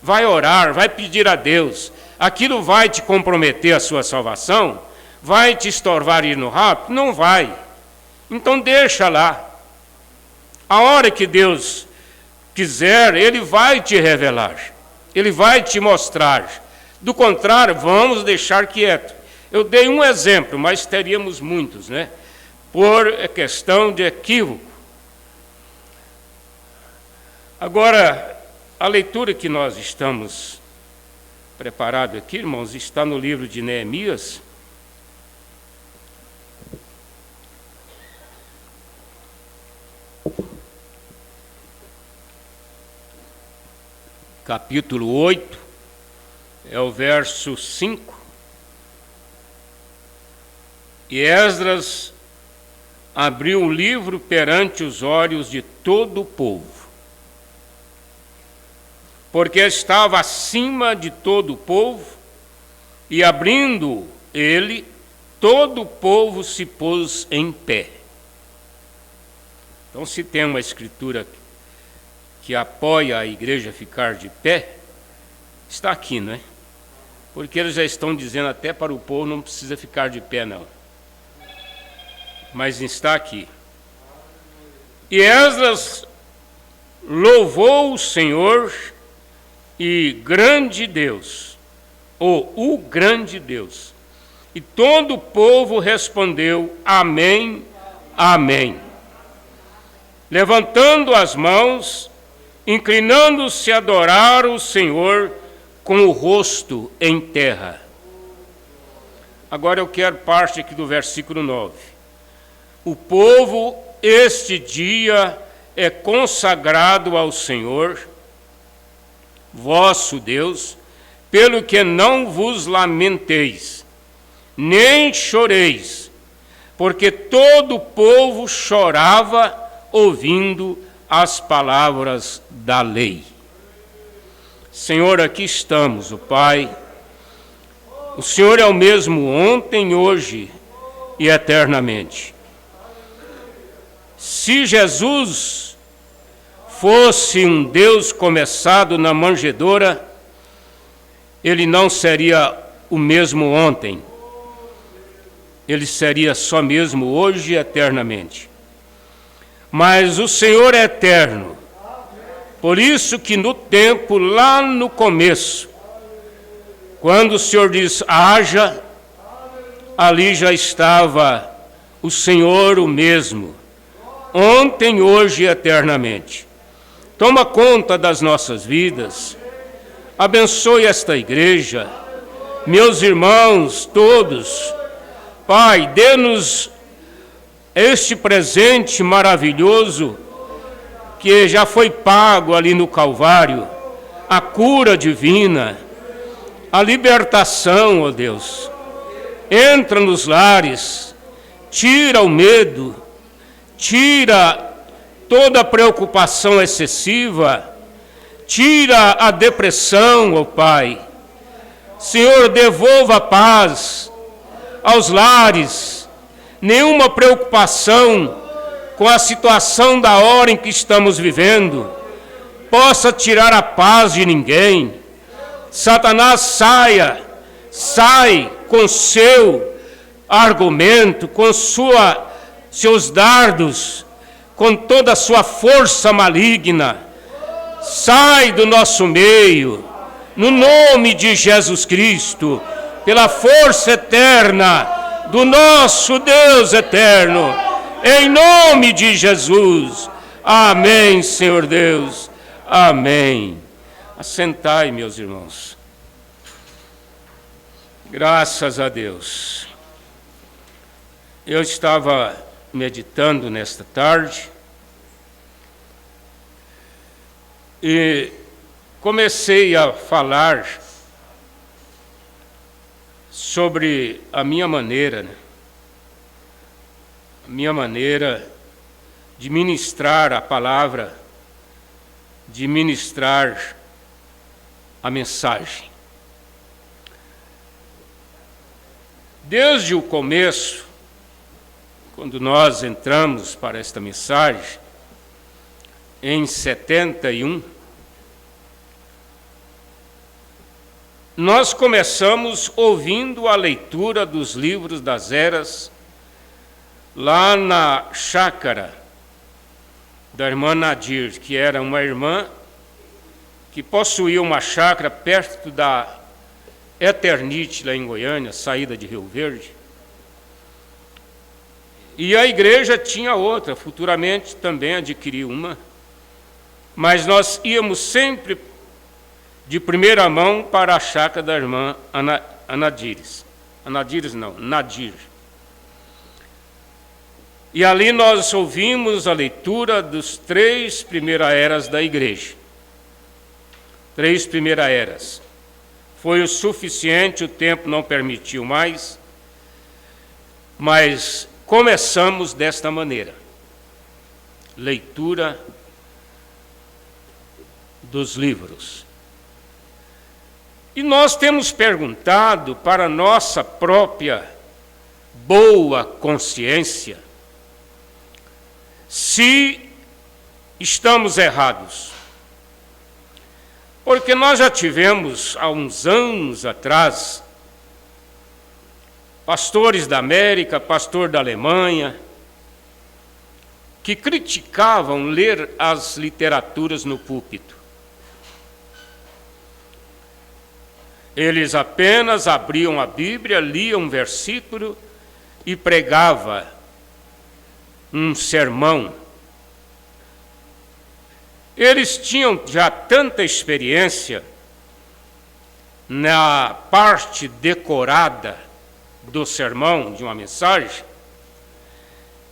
Vai orar, vai pedir a Deus. Aquilo vai te comprometer a sua salvação? Vai te estorvar ir no rapto? Não vai. Então deixa lá. A hora que Deus quiser, Ele vai te revelar. Ele vai te mostrar. Do contrário, vamos deixar quieto. Eu dei um exemplo, mas teríamos muitos, né? Por questão de equívoco. Agora, a leitura que nós estamos preparados aqui, irmãos, está no livro de Neemias. Capítulo 8, é o verso 5. E Esdras abriu o livro perante os olhos de todo o povo, porque estava acima de todo o povo, e abrindo ele, todo o povo se pôs em pé. Então, se tem uma escritura que apoia a igreja a ficar de pé, está aqui, não é? Porque eles já estão dizendo até para o povo não precisa ficar de pé, não. Mas está aqui. E Esdras louvou o Senhor e grande Deus, ou o grande Deus. E todo o povo respondeu: Amém, Amém. Levantando as mãos, inclinando-se a adorar o Senhor com o rosto em terra. Agora eu quero parte aqui do versículo 9. O povo este dia é consagrado ao Senhor, vosso Deus, pelo que não vos lamenteis, nem choreis, porque todo o povo chorava ouvindo as palavras da lei. Senhor, aqui estamos, ó Pai. O Senhor é o mesmo ontem, hoje e eternamente. Se Jesus fosse um Deus começado na manjedoura, ele não seria o mesmo ontem. Ele seria só mesmo hoje e eternamente. Mas o Senhor é eterno. Por isso que no tempo, lá no começo, quando o Senhor diz, haja, ali já estava o Senhor o mesmo, ontem, hoje e eternamente. Toma conta das nossas vidas, abençoe esta igreja, meus irmãos todos. Pai, dê-nos este presente maravilhoso que já foi pago ali no Calvário, a cura divina, a libertação, ó Deus. Entra nos lares, tira o medo, tira toda a preocupação excessiva, tira a depressão, ó Pai. Senhor, devolva a paz aos lares, nenhuma preocupação com a situação da hora em que estamos vivendo possa tirar a paz de ninguém. Satanás sai com seu argumento, com seus dardos, com toda a sua força maligna. Sai do nosso meio, no nome de Jesus Cristo, pela força eterna do nosso Deus eterno, em nome de Jesus. Amém, Senhor Deus. Amém. Assentai, meus irmãos. Graças a Deus. Eu estava meditando nesta tarde e comecei a falar sobre a minha maneira, de ministrar a palavra, de ministrar a mensagem. Desde o começo, quando nós entramos para esta mensagem, em 71, nós começamos ouvindo a leitura dos livros das eras, lá na chácara da irmã Nadir, que era uma irmã que possuía uma chácara perto da Eternite, lá em Goiânia, saída de Rio Verde. E a igreja tinha outra, futuramente também adquiriu uma, mas nós íamos sempre de primeira mão para a chácara da irmã Nadir. E ali nós ouvimos a leitura dos 3 primeiras eras da igreja. 3 primeiras eras. Foi o suficiente, o tempo não permitiu mais, mas começamos desta maneira. Leitura dos livros. E nós temos perguntado para nossa própria boa consciência se estamos errados. Porque nós já tivemos, há uns anos atrás, pastores da América, pastor da Alemanha, que criticavam ler as literaturas no púlpito. Eles apenas abriam a Bíblia, liam um versículo e pregavam um sermão. Eles tinham já tanta experiência na parte decorada do sermão, de uma mensagem,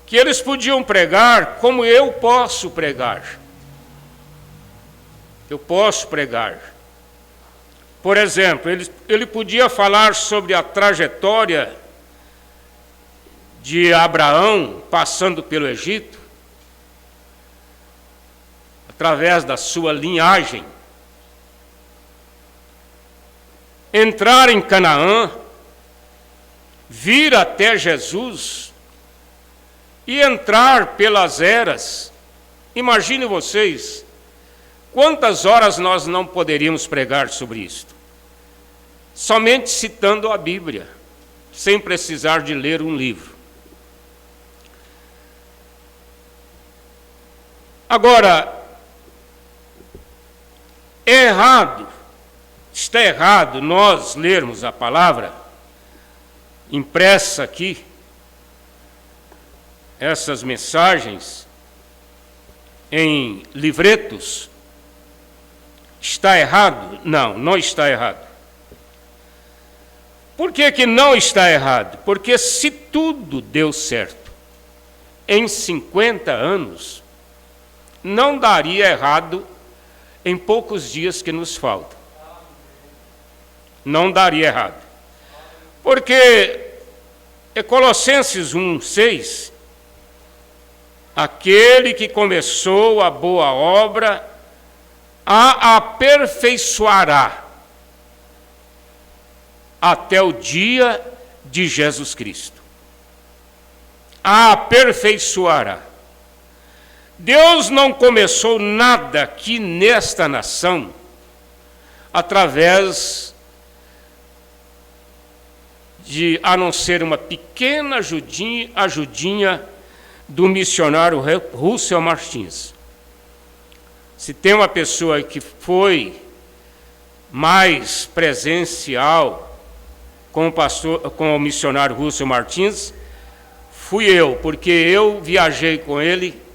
que eles podiam pregar como eu posso pregar. Eu posso pregar. Por exemplo, ele podia falar sobre a trajetória de Abraão passando pelo Egito, através da sua linhagem, entrar em Canaã, vir até Jesus e entrar pelas eras. Imagine vocês, quantas horas nós não poderíamos pregar sobre isto? Somente citando a Bíblia, sem precisar de ler um livro. Agora, está errado nós lermos a palavra impressa aqui, essas mensagens em livretos. Está errado? Não, não está errado. Por que que não está errado? Porque se tudo deu certo em 50 anos, não daria errado em poucos dias que nos faltam. Não daria errado. Porque Colossenses 1:6, aquele que começou a boa obra a aperfeiçoará até o dia de Jesus Cristo. A aperfeiçoará. Deus não começou nada aqui nesta nação através de, a não ser uma pequena ajudinha do missionário Russell Martins. Se tem uma pessoa que foi mais presencial com o missionário Russell Martins, fui eu, porque eu viajei com ele.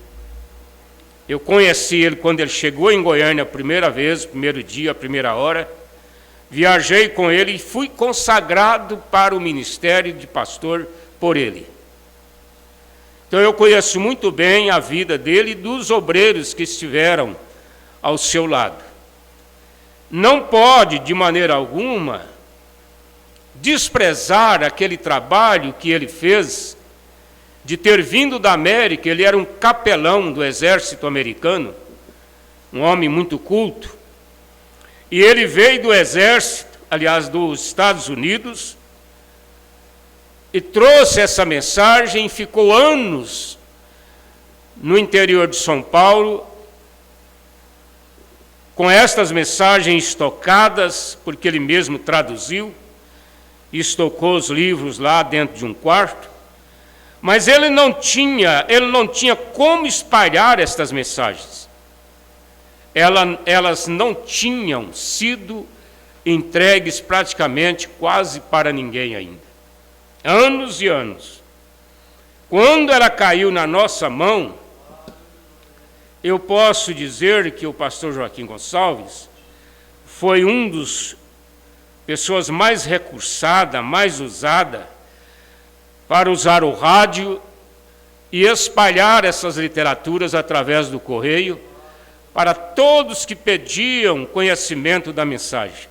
Eu conheci ele quando ele chegou em Goiânia a primeira vez, primeiro dia, a primeira hora. Viajei com ele e fui consagrado para o ministério de pastor por ele. Então eu conheço muito bem a vida dele e dos obreiros que estiveram ao seu lado. Não pode, de maneira alguma, desprezar aquele trabalho que ele fez de ter vindo da América. Ele era um capelão do exército americano, um homem muito culto, e ele veio do exército, aliás, dos Estados Unidos, e trouxe essa mensagem, e ficou anos no interior de São Paulo, com estas mensagens estocadas, porque ele mesmo traduziu, e estocou os livros lá dentro de um quarto. Mas ele não tinha como espalhar estas mensagens. Elas não tinham sido entregues praticamente quase para ninguém ainda. Anos e anos. Quando ela caiu na nossa mão, eu posso dizer que o pastor Joaquim Gonçalves foi um dos pessoas mais recursada, mais usada para usar o rádio e espalhar essas literaturas através do correio para todos que pediam conhecimento da mensagem.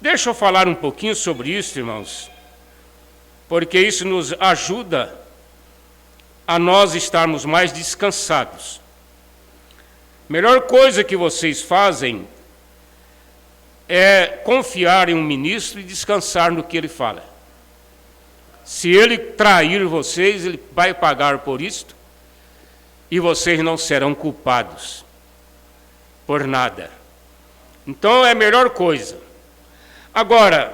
Deixa eu falar um pouquinho sobre isso, irmãos, porque isso nos ajuda a nós estarmos mais descansados. A melhor coisa que vocês fazem é confiar em um ministro e descansar no que ele fala. Se ele trair vocês, ele vai pagar por isto, e vocês não serão culpados por nada. Então é a melhor coisa. Agora,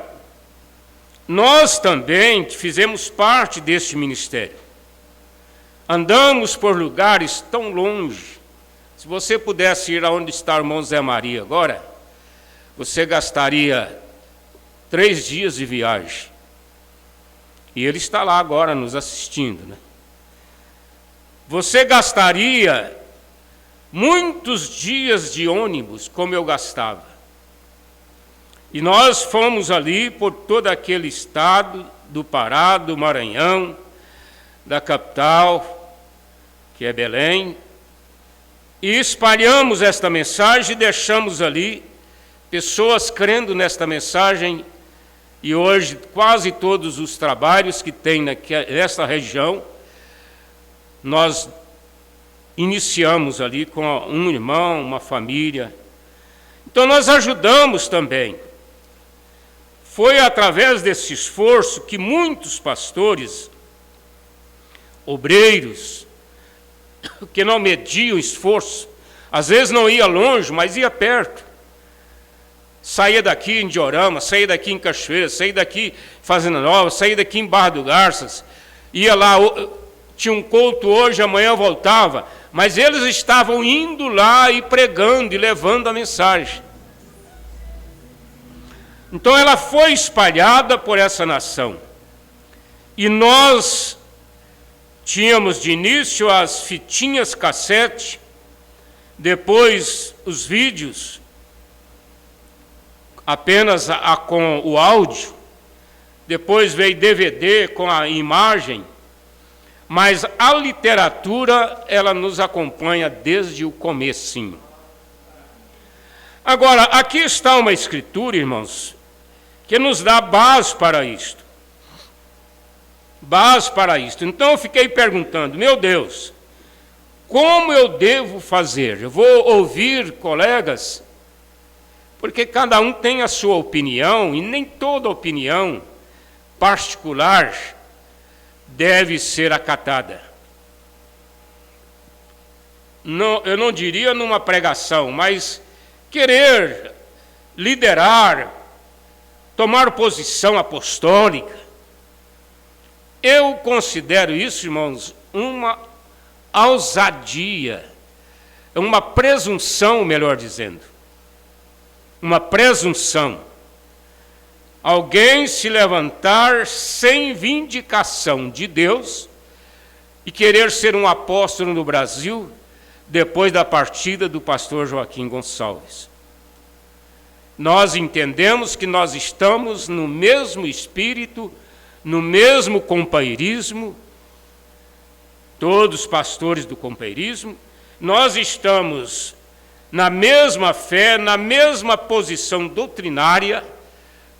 nós também fizemos parte deste ministério. Andamos por lugares tão longe. Se você pudesse ir aonde está o irmão Zé Maria agora, você gastaria 3 dias de viagem. E ele está lá agora nos assistindo, né? Você gastaria muitos dias de ônibus, como eu gastava. E nós fomos ali por todo aquele estado do Pará, do Maranhão, da capital, que é Belém, e espalhamos esta mensagem e deixamos ali pessoas crendo nesta mensagem. E hoje quase todos os trabalhos que tem nesta região, nós iniciamos ali com um irmão, uma família. Então nós ajudamos também. Foi através desse esforço que muitos pastores, obreiros, que não mediam esforço, às vezes não ia longe, mas ia perto. Saía daqui em Diorama, saía daqui em Cachoeira, saía daqui em Fazenda Nova, saía daqui em Barra do Garças, ia lá, tinha um culto hoje, amanhã voltava, mas eles estavam indo lá e pregando e levando a mensagem. Então ela foi espalhada por essa nação. E nós tínhamos de início as fitinhas cassete, depois os vídeos, apenas com o áudio, depois veio DVD com a imagem, mas a literatura, ela nos acompanha desde o comecinho. Agora, aqui está uma escritura, irmãos, que nos dá base para isto. Base para isto. Então eu fiquei perguntando, meu Deus, como eu devo fazer? Eu vou ouvir colegas, porque cada um tem a sua opinião, e nem toda opinião particular deve ser acatada. Não, eu não diria numa pregação, mas querer liderar, tomar posição apostólica, eu considero isso, irmãos, uma ousadia, uma presunção, melhor dizendo. Uma presunção. Alguém se levantar sem vindicação de Deus e querer ser um apóstolo no Brasil depois da partida do pastor Joaquim Gonçalves. Nós entendemos que nós estamos no mesmo espírito, no mesmo companheirismo, todos pastores do companheirismo, nós estamos na mesma fé, na mesma posição doutrinária,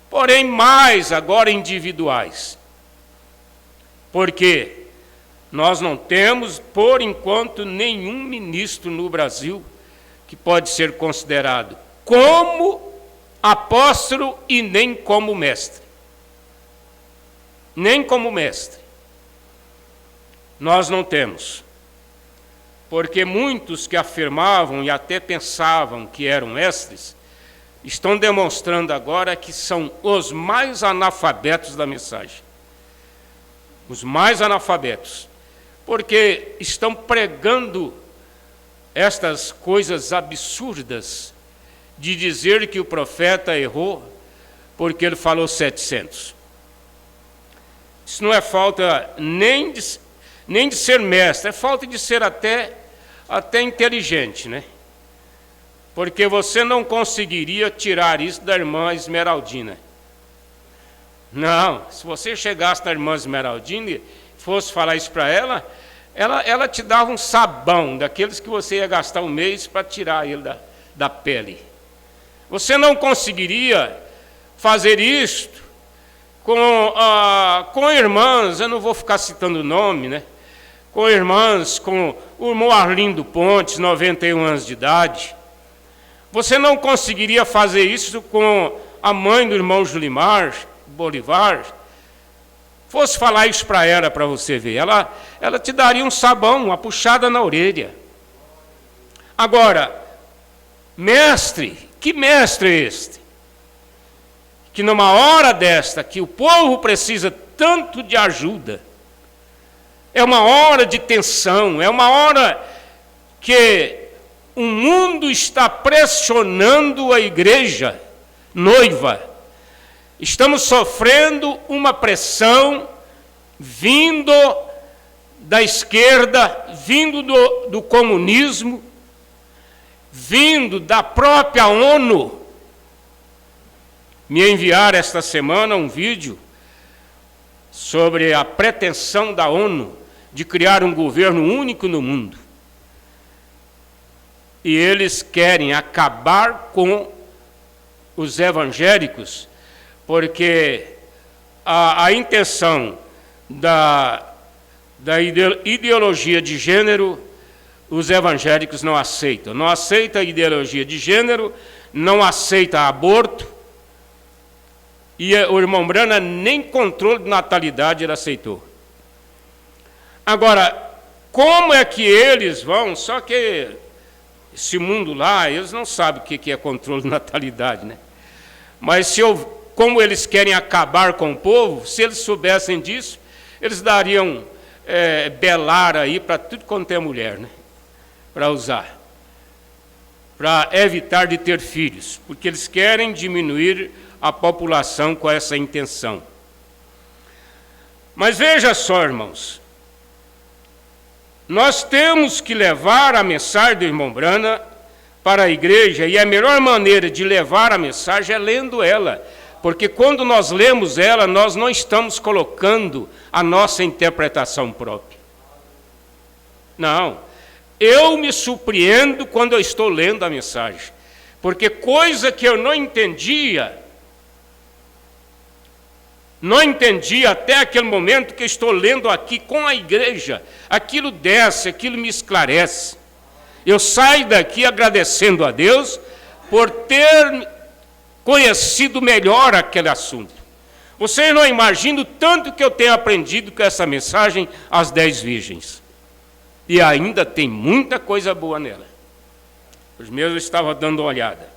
porém mais agora individuais. Porque nós não temos, por enquanto, nenhum ministro no Brasil que pode ser considerado como apóstolo e nem como mestre. Nem como mestre. Nós não temos. Porque muitos que afirmavam e até pensavam que eram mestres, estão demonstrando agora que são os mais analfabetos da mensagem. Os mais analfabetos. Porque estão pregando estas coisas absurdas de dizer que o profeta errou porque ele falou 700. Isso não é falta nem de ser mestre, é falta de ser até inteligente, né? Porque você não conseguiria tirar isso da irmã Esmeraldina. Não, se você chegasse na irmã Esmeraldina e fosse falar isso para ela te dava um sabão, daqueles que você ia gastar um mês para tirar ele da pele. Você não conseguiria fazer isto com irmãs, eu não vou ficar citando o nome, né? Com irmãs, com o irmão Arlindo Pontes, 91 anos de idade. Você não conseguiria fazer isso com a mãe do irmão Julimar Bolivar. Fosse falar isso para ela, para você ver. Ela te daria um sabão, uma puxada na orelha. Agora, mestre, que mestre é este? Que numa hora desta, que o povo precisa tanto de ajuda, é uma hora de tensão, é uma hora que o mundo está pressionando a igreja noiva. Estamos sofrendo uma pressão vindo da esquerda, vindo do comunismo, vindo da própria ONU. Me enviaram esta semana um vídeo sobre a pretensão da ONU de criar um governo único no mundo. E eles querem acabar com os evangélicos, porque a intenção da ideologia de gênero os evangélicos não aceitam. Não aceitam a ideologia de gênero, não aceita aborto, e o irmão Brana nem controle de natalidade ele aceitou. Agora, como é que eles vão, só que esse mundo lá, eles não sabem o que é controle de natalidade, né? Mas como eles querem acabar com o povo, se eles soubessem disso, eles dariam belar aí para tudo quanto é mulher, né? Para usar, para evitar de ter filhos, porque eles querem diminuir a população com essa intenção. Mas veja só, irmãos, nós temos que levar a mensagem do irmão Brana para a igreja, e a melhor maneira de levar a mensagem é lendo ela, porque quando nós lemos ela, nós não estamos colocando a nossa interpretação própria. Não. Eu me surpreendo quando eu estou lendo a mensagem, porque coisa que eu não entendia até aquele momento que eu estou lendo aqui com a igreja, aquilo desce, aquilo me esclarece. Eu saio daqui agradecendo a Deus por ter conhecido melhor aquele assunto. Vocês não imaginam o tanto que eu tenho aprendido com essa mensagem às 10 virgens. E ainda tem muita coisa boa nela. Os meus eu estava dando uma olhada.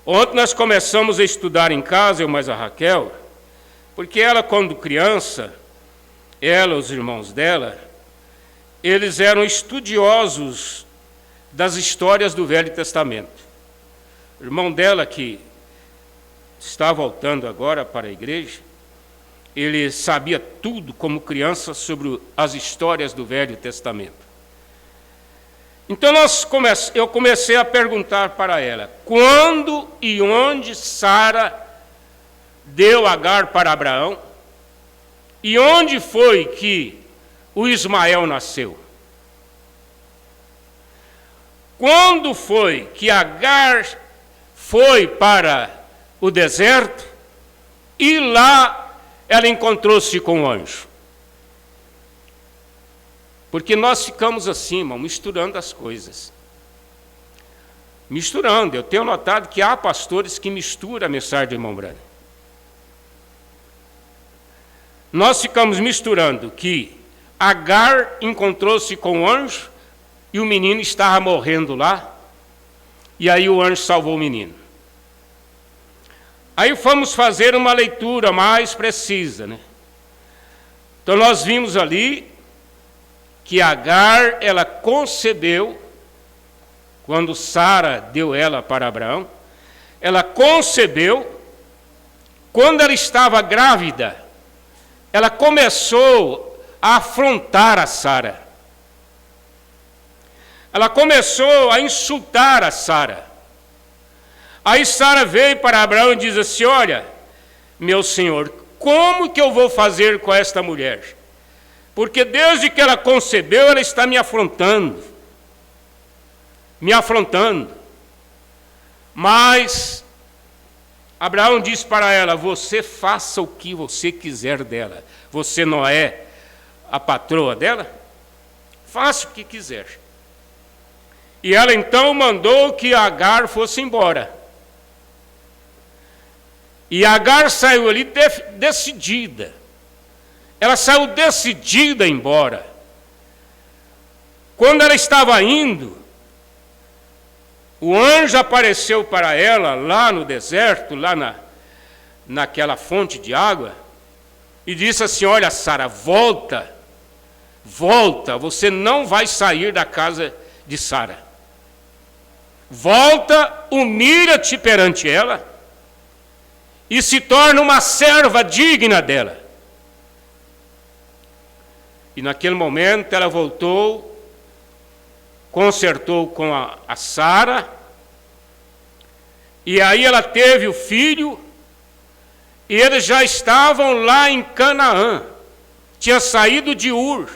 Ontem nós começamos a estudar em casa, eu mais a Raquel, porque ela, quando criança, ela, os irmãos dela, eles eram estudiosos das histórias do Velho Testamento. O irmão dela, que está voltando agora para a igreja, ele sabia tudo como criança sobre as histórias do Velho Testamento. Então eu comecei a perguntar para ela, quando e onde Sara deu Agar para Abraão, e onde foi que o Ismael nasceu? Quando foi que Agar foi para o deserto e lá ela encontrou-se com o anjo? Porque nós ficamos assim, irmão, misturando as coisas. Misturando. Eu tenho notado que há pastores que misturam a mensagem do irmão Brana. Nós ficamos misturando que Agar encontrou-se com o anjo e o menino estava morrendo lá, e aí o anjo salvou o menino. Aí fomos fazer uma leitura mais precisa, né? Então nós vimos ali que Agar, ela concebeu, quando Sara deu ela para Abraão, ela concebeu, quando ela estava grávida, ela começou a afrontar a Sara. Ela começou a insultar a Sara. Aí Sara veio para Abraão e diz assim, olha, meu senhor, como que eu vou fazer com esta mulher? Porque desde que ela concebeu, ela está me afrontando. Mas Abraão disse para ela, você faça o que você quiser dela. Você não é a patroa dela? Faça o que quiser. E ela então mandou que Agar fosse embora. E Agar saiu ali decidida. Ela saiu decidida embora. Quando ela estava indo, o anjo apareceu para ela lá no deserto, lá naquela fonte de água, e disse assim, olha Sara, volta, você não vai sair da casa de Sara. Volta, humilha-te perante ela, e se torna uma serva digna dela. E naquele momento ela voltou, consertou com a Sara, e aí ela teve o filho, e eles já estavam lá em Canaã, tinha saído de Ur.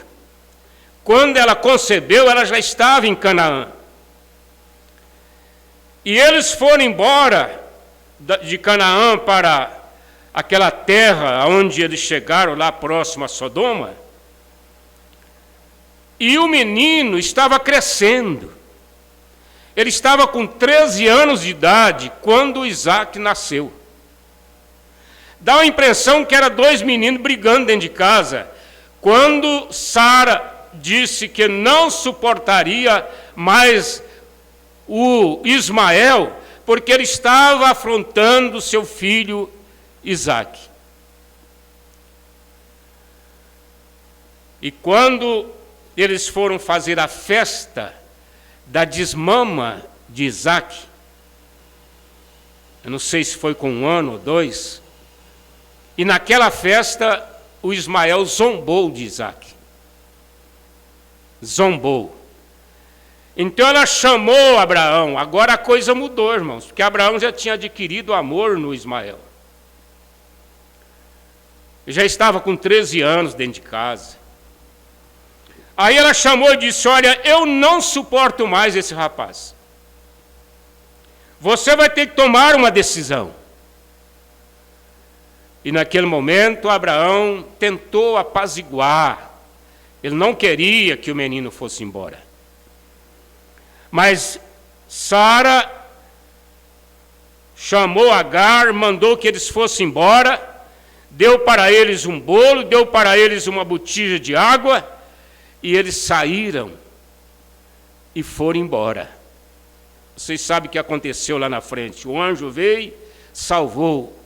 Quando ela concebeu, ela já estava em Canaã. E eles foram embora de Canaã para aquela terra onde eles chegaram, lá próximo a Sodoma. E o menino estava crescendo. Ele estava com 13 anos de idade quando Isaac nasceu. Dá a impressão que eram dois meninos brigando dentro de casa. Quando Sara disse que não suportaria mais o Ismael, porque ele estava afrontando seu filho Isaac. E quando eles foram fazer a festa da desmama de Isaac, eu não sei se foi com 1 ano ou 2, e naquela festa o Ismael zombou de Isaac. Zombou. Então ela chamou Abraão. Agora a coisa mudou, irmãos, porque Abraão já tinha adquirido amor no Ismael. Ele já estava com 13 anos dentro de casa. Aí ela chamou e disse: olha, eu não suporto mais esse rapaz. Você vai ter que tomar uma decisão. E naquele momento Abraão tentou apaziguar. Ele não queria que o menino fosse embora. Mas Sara chamou Agar, mandou que eles fossem embora, deu para eles um bolo, deu para eles uma botija de água, e eles saíram e foram embora. Vocês sabem o que aconteceu lá na frente. O anjo veio, salvou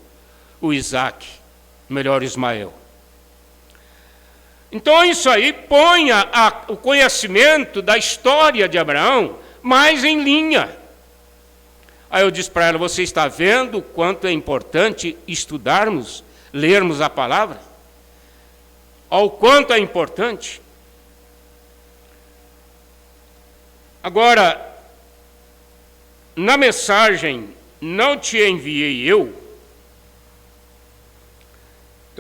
o Isaac, melhor Ismael. Então isso aí põe o conhecimento da história de Abraão mais em linha. Aí eu disse para ela: você está vendo o quanto é importante estudarmos, lermos a palavra? Ao quanto é importante. Agora, na mensagem Não Te Enviei Eu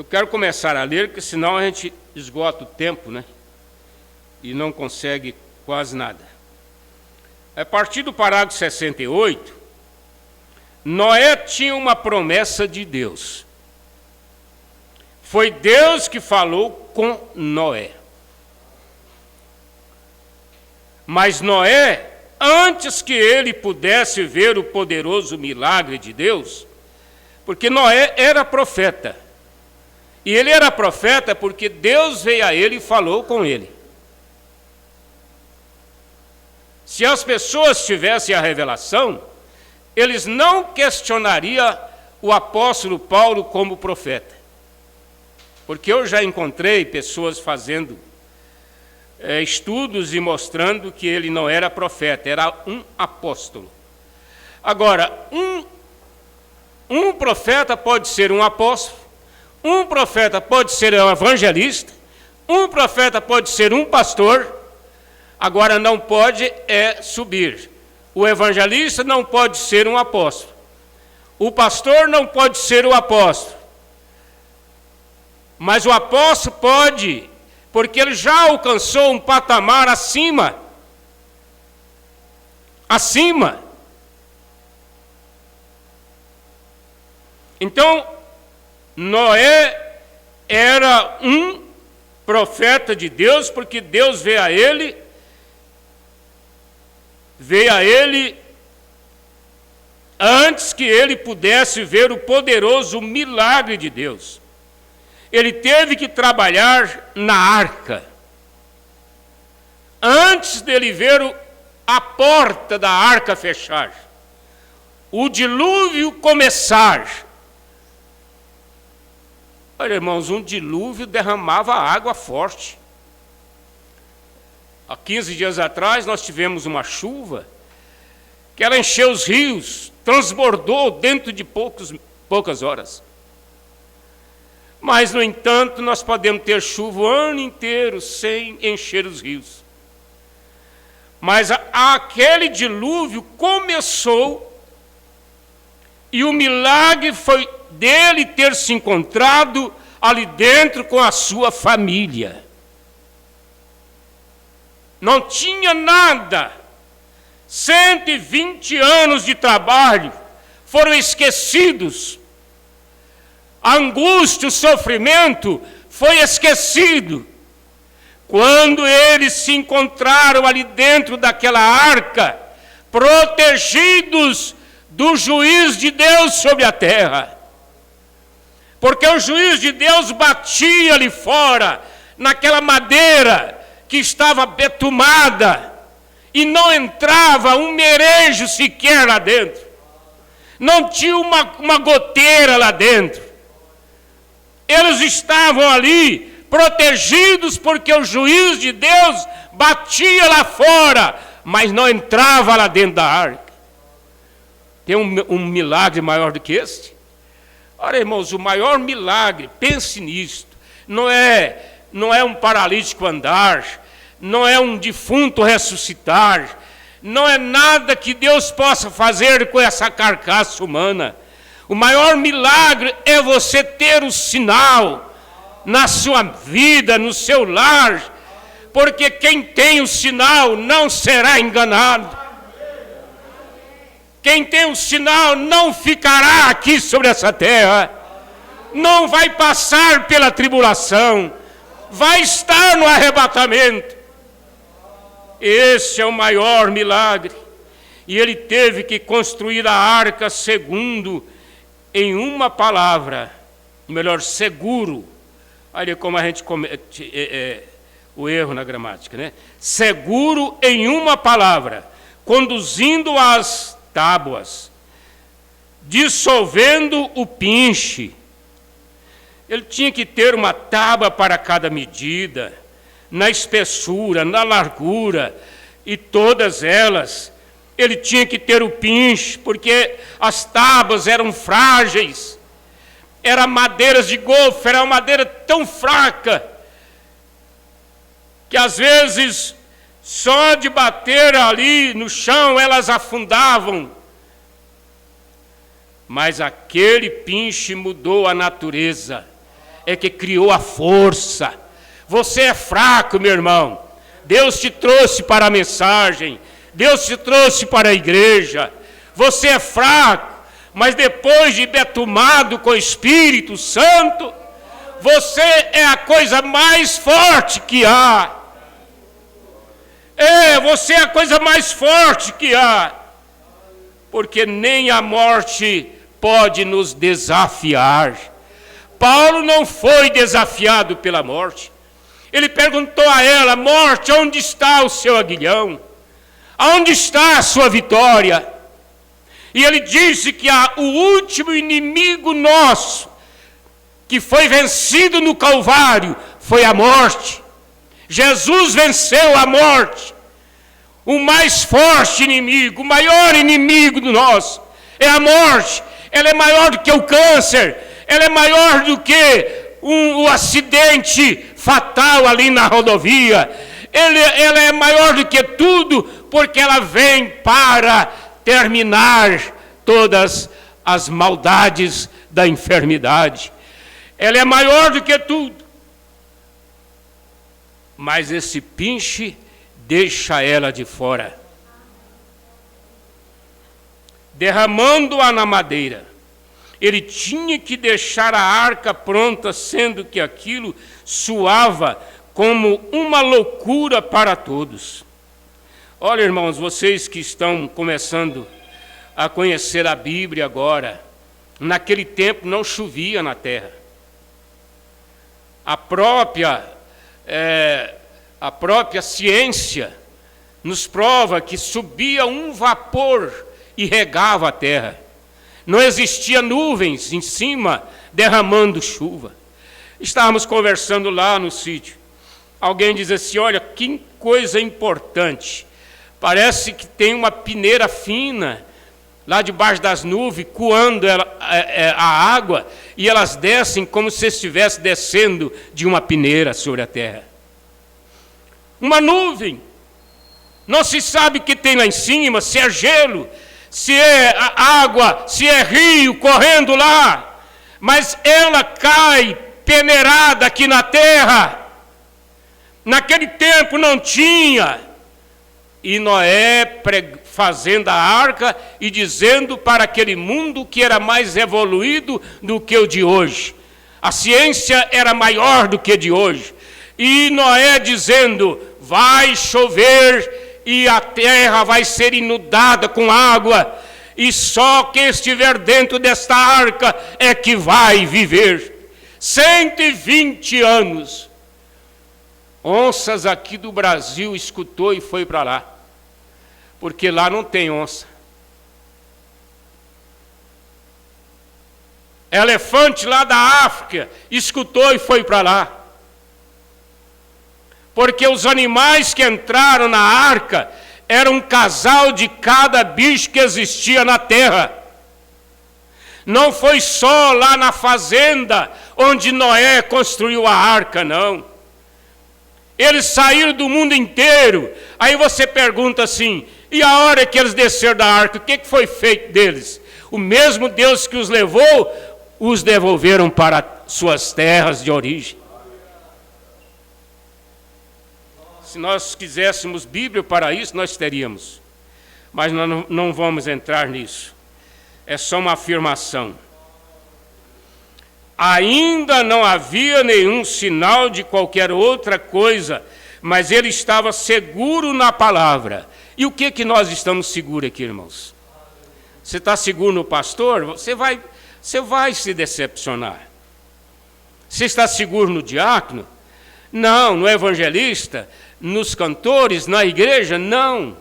quero começar a ler, porque senão a gente esgota o tempo, né? E não consegue quase nada. A partir do parágrafo 68, Noé tinha uma promessa de Deus. Foi Deus que falou com Noé. Mas Noé, antes que ele pudesse ver o poderoso milagre de Deus, porque Noé era profeta, e ele era profeta porque Deus veio a ele e falou com ele. Se as pessoas tivessem a revelação, eles não questionariam o apóstolo Paulo como profeta. Porque eu já encontrei pessoas fazendo estudos e mostrando que ele não era profeta, era um apóstolo. Agora, um profeta pode ser um apóstolo, um profeta pode ser um evangelista, um profeta pode ser um pastor. Agora não pode subir. O evangelista não pode ser um apóstolo. O pastor não pode ser o apóstolo. Mas o apóstolo pode, porque ele já alcançou um patamar acima. Acima. Então, Noé era um profeta de Deus, porque Deus veio a ele antes que ele pudesse ver o poderoso milagre de Deus. Ele teve que trabalhar na arca. Antes dele ver a porta da arca fechar, o dilúvio começar. Olha, irmãos, um dilúvio derramava água forte. Há 15 dias atrás nós tivemos uma chuva que ela encheu os rios, transbordou dentro de poucas horas. Mas, no entanto, nós podemos ter chuva o ano inteiro sem encher os rios. Mas aquele dilúvio começou e o milagre foi dele ter se encontrado ali dentro com a sua família. Não tinha nada. 120 anos de trabalho foram esquecidos. A angústia, o sofrimento foi esquecido. Quando eles se encontraram ali dentro daquela arca, protegidos do juízo de Deus sobre a terra. Porque o juízo de Deus batia ali fora, naquela madeira que estava betumada, e não entrava um merejo sequer lá dentro. Não tinha uma goteira lá dentro. Eles estavam ali protegidos porque o juízo de Deus batia lá fora, mas não entrava lá dentro da arca. Tem um milagre maior do que este? Ora, irmãos, o maior milagre, pense nisto, não é um paralítico andar, não é um defunto ressuscitar, não é nada que Deus possa fazer com essa carcaça humana. O maior milagre é você ter o sinal na sua vida, no seu lar, porque quem tem o sinal não será enganado. Quem tem o sinal não ficará aqui sobre essa terra, não vai passar pela tribulação, vai estar no arrebatamento. Esse é o maior milagre. E ele teve que construir a arca segundo, em uma palavra, melhor, seguro. Olha como a gente comete o erro na gramática, né? Seguro em uma palavra, conduzindo as tábuas, dissolvendo o pinche. Ele tinha que ter uma tábua para cada medida, na espessura, na largura, e todas elas. Ele tinha que ter o pinche, porque as tábuas eram frágeis, eram madeiras de golfe, era uma madeira tão fraca, que às vezes, só de bater ali no chão, elas afundavam. Mas aquele pinche mudou a natureza, é que criou a força. Você é fraco, meu irmão. Deus te trouxe para a mensagem, Deus te trouxe para a igreja. Você é fraco, mas depois de betumado com o Espírito Santo, você é a coisa mais forte que há. Você é a coisa mais forte que há, porque nem a morte pode nos desafiar. Paulo não foi desafiado pela morte. Ele perguntou a ela: morte, onde está o seu aguilhão? Aonde está a sua vitória? E ele disse que o último inimigo nosso, que foi vencido no Calvário, foi a morte. Jesus venceu a morte. O mais forte inimigo, o maior inimigo do nosso é a morte. Ela é maior do que o câncer, ela é maior do que o acidente fatal ali na rodovia. Ela é maior do que tudo, porque ela vem para terminar todas as maldades da enfermidade. Ela é maior do que tudo. Mas esse pinche deixa ela de fora, derramando-a na madeira. Ele tinha que deixar a arca pronta, sendo que aquilo soava como uma loucura para todos. Olha, irmãos, vocês que estão começando a conhecer a Bíblia agora, naquele tempo não chovia na terra. A própria ciência nos prova que subia um vapor e regava a terra. Não existia nuvens em cima derramando chuva. Estávamos conversando lá no sítio. Alguém diz assim: olha, que coisa importante. Parece que tem uma peneira fina lá debaixo das nuvens, coando a água, e elas descem como se estivesse descendo de uma peneira sobre a terra. Uma nuvem. Não se sabe o que tem lá em cima, se é gelo, se é água, se é rio correndo lá, mas ela cai peneirada aqui na terra. Naquele tempo não tinha. E Noé fazendo a arca e dizendo para aquele mundo que era mais evoluído do que o de hoje. A ciência era maior do que a de hoje. E Noé dizendo: vai chover e a terra vai ser inundada com água, e só quem estiver dentro desta arca é que vai viver. 120 anos. Onças aqui do Brasil escutou e foi para lá, porque lá não tem onça. Elefante lá da África escutou e foi para lá, porque os animais que entraram na arca eram um casal de cada bicho que existia na terra. Não foi só lá na fazenda onde Noé construiu a arca, não. Eles saíram do mundo inteiro. Aí você pergunta assim: e a hora que eles desceram da arca, o que foi feito deles? O mesmo Deus que os levou, os devolveram para suas terras de origem. Se nós quiséssemos Bíblia para isso, nós teríamos. Mas nós não vamos entrar nisso. É só uma afirmação. Ainda não havia nenhum sinal de qualquer outra coisa, mas ele estava seguro na palavra. E o que nós estamos seguros aqui, irmãos? Você está seguro no pastor? Você vai se decepcionar. Você está seguro no diácono? Não. No evangelista? Nos cantores? Na igreja? Não.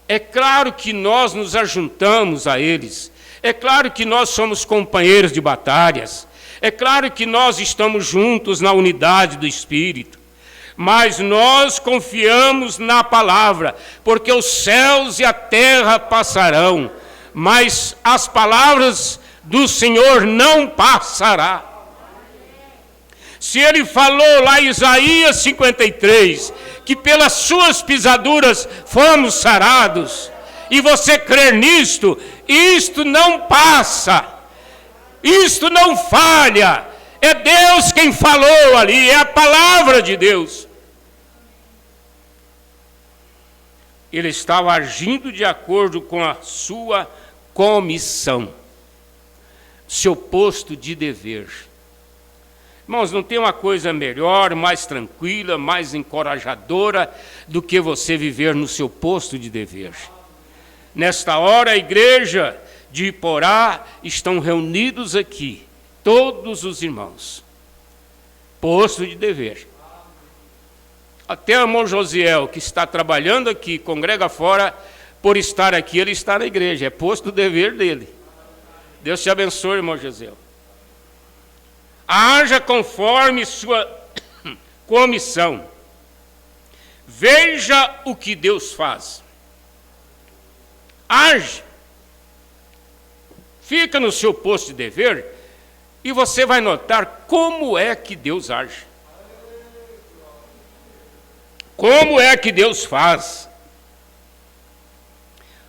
É claro que nós nos ajuntamos a eles. É claro que nós somos companheiros de batalhas. É claro que nós estamos juntos na unidade do Espírito. Mas nós confiamos na palavra, porque os céus e a terra passarão, mas as palavras do Senhor não passará. Se ele falou lá em Isaías 53, que pelas suas pisaduras fomos sarados, e você crer nisto, isto não passa, isto não falha, é Deus quem falou ali, é a palavra de Deus. Ele estava agindo de acordo com a sua comissão, seu posto de dever. Irmãos, não tem uma coisa melhor, mais tranquila, mais encorajadora do que você viver no seu posto de dever. Nesta hora, a igreja de Iporá estão reunidos aqui, todos os irmãos. Posto de dever. Até o irmão Josiel, que está trabalhando aqui, congrega fora, por estar aqui, ele está na igreja. É posto de dever dele. Deus te abençoe, irmão Josiel. Haja conforme sua comissão. Veja o que Deus faz. Age. Fica no seu posto de dever e você vai notar como é que Deus age. Como é que Deus faz?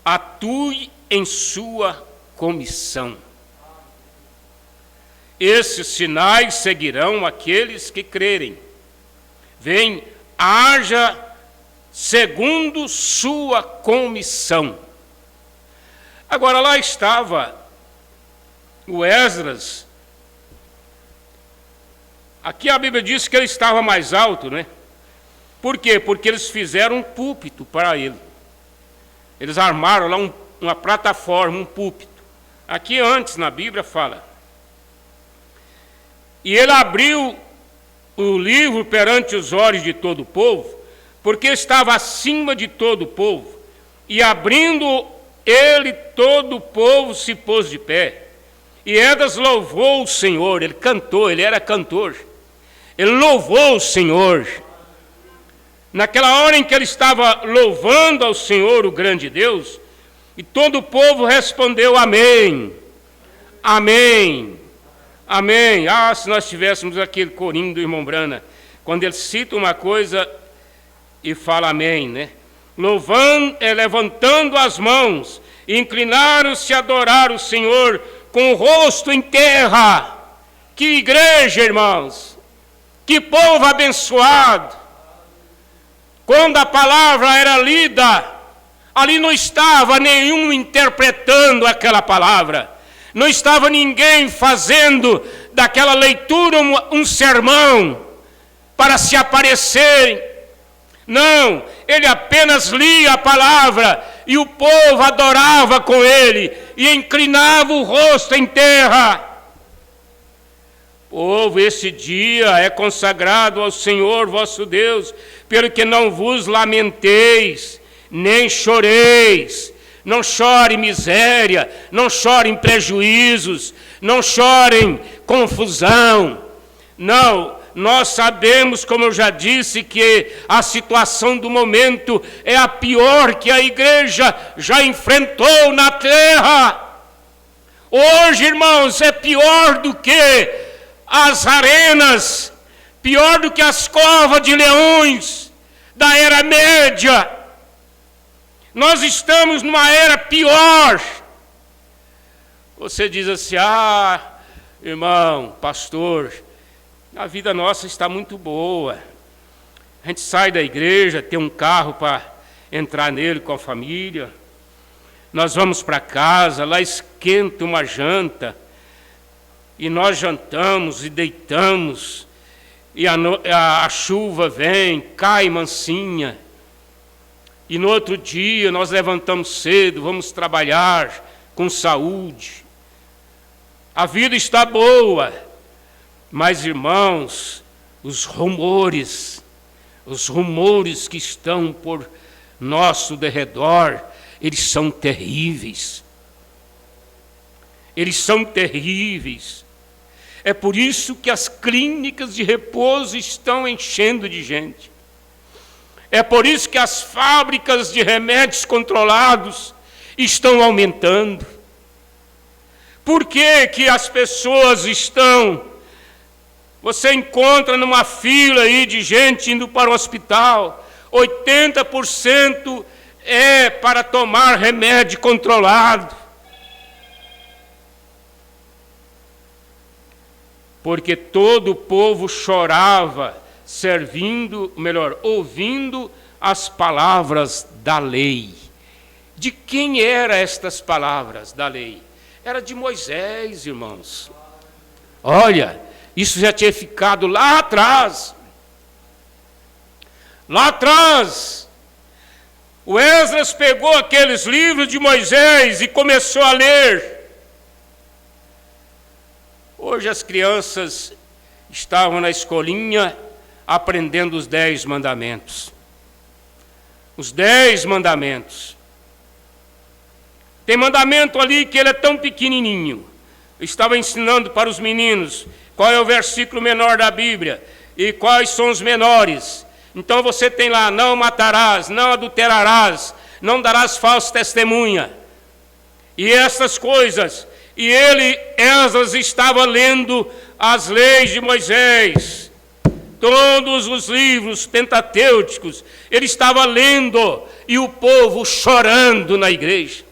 Atue em sua comissão. Esses sinais seguirão aqueles que crerem. Vem, haja segundo sua comissão. Agora, lá estava o Esdras. Aqui a Bíblia diz que ele estava mais alto, né? Por quê? Porque eles fizeram um púlpito para ele. Eles armaram lá uma plataforma, um púlpito. Aqui antes, na Bíblia, fala. E ele abriu o livro perante os olhos de todo o povo, porque estava acima de todo o povo. E abrindo ele, todo o povo se pôs de pé. E Esdras louvou o Senhor, ele cantou, ele era cantor. Ele louvou o Senhor. Naquela hora em que ele estava louvando ao Senhor, o grande Deus, e todo o povo respondeu amém, amém, amém. Ah, se nós tivéssemos aquele corinho do irmão Brana, quando ele cita uma coisa e fala amém, né? Louvando, levantando as mãos, inclinaram-se a adorar o Senhor com o rosto em terra. Que igreja, irmãos! Que povo abençoado! Quando a palavra era lida, ali não estava nenhum interpretando aquela palavra. Não estava ninguém fazendo daquela leitura um sermão. para se aparecerem. Não, ele apenas lia a palavra e o povo adorava com ele e inclinava o rosto em terra. Povo, esse dia é consagrado ao Senhor vosso Deus, pelo que não vos lamenteis, nem choreis. Não chorem miséria, não chorem prejuízos, não chorem confusão. Não, nós sabemos, como eu já disse, que a situação do momento é a pior que a igreja já enfrentou na terra. Hoje, irmãos, é pior do que as arenas, pior do que as covas de leões da Era Média. Nós estamos numa era pior. Você diz assim: irmão, pastor, a vida nossa está muito boa. A gente sai da igreja, tem um carro para entrar nele com a família. Nós vamos para casa, lá esquenta uma janta. E nós jantamos e deitamos. E a chuva vem, cai mansinha. E no outro dia nós levantamos cedo, vamos trabalhar com saúde. A vida está boa, mas, irmãos, os rumores que estão por nosso derredor, eles são terríveis. Eles são terríveis. É por isso que as clínicas de repouso estão enchendo de gente. É por isso que as fábricas de remédios controlados estão aumentando. Por que que as pessoas estão... Você encontra numa fila aí de gente indo para o hospital, 80% é para tomar remédio controlado. Porque todo o povo chorava, ouvindo as palavras da lei. De quem eram estas palavras da lei? Era de Moisés, irmãos. Olha, isso já tinha ficado lá atrás. Lá atrás, o Esdras pegou aqueles livros de Moisés e começou a ler. Hoje as crianças estavam na escolinha aprendendo os 10 mandamentos. Os 10 mandamentos. Tem mandamento ali que ele é tão pequenininho. Eu estava ensinando para os meninos qual é o versículo menor da Bíblia e quais são os menores. Então você tem lá: não matarás, não adulterarás, não darás falsa testemunha. E essas coisas. E Esdras estava lendo as leis de Moisés. Todos os livros pentatêuticos, ele estava lendo, e o povo chorando na igreja.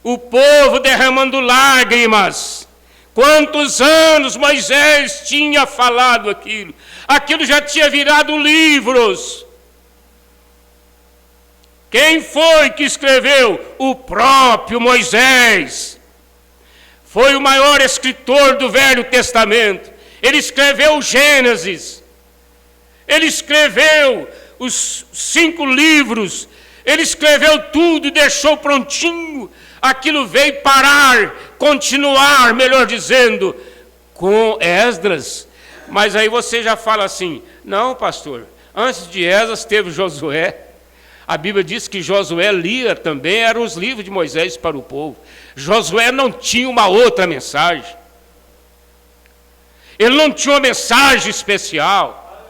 O povo derramando lágrimas. Quantos anos Moisés tinha falado aquilo? Aquilo já tinha virado livros. Quem foi que escreveu? O próprio Moisés. Foi o maior escritor do Velho Testamento. Ele escreveu o Gênesis. Ele escreveu os 5 livros. Ele escreveu tudo e deixou prontinho. Aquilo veio parar, continuar, melhor dizendo, com Esdras. Mas aí você já fala assim: não, pastor, antes de Esdras teve Josué. A Bíblia diz que Josué lia também, eram os livros de Moisés para o povo. Josué não tinha uma outra mensagem. Ele não tinha uma mensagem especial.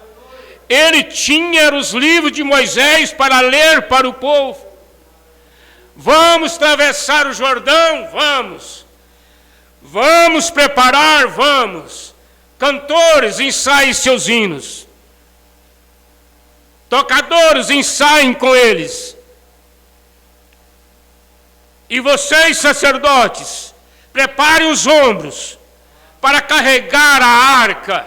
Ele tinha os livros de Moisés para ler para o povo. Vamos atravessar o Jordão? Vamos. Vamos preparar? Vamos. Cantores, ensaiem seus hinos. Tocadores, ensaiem com eles. E vocês, sacerdotes, preparem os ombros para carregar a arca,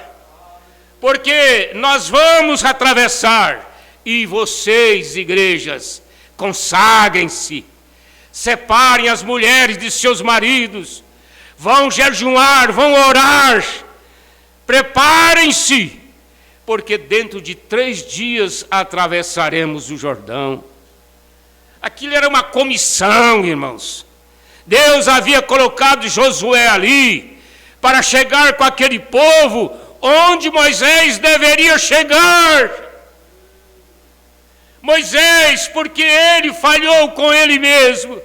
porque nós vamos atravessar. E vocês, igrejas, consagrem-se, separem as mulheres de seus maridos, vão jejuar, vão orar, preparem-se, porque dentro de 3 dias atravessaremos o Jordão. Aquilo era uma comissão, irmãos. Deus havia colocado Josué ali para chegar com aquele povo onde Moisés deveria chegar. Moisés, porque ele falhou com ele mesmo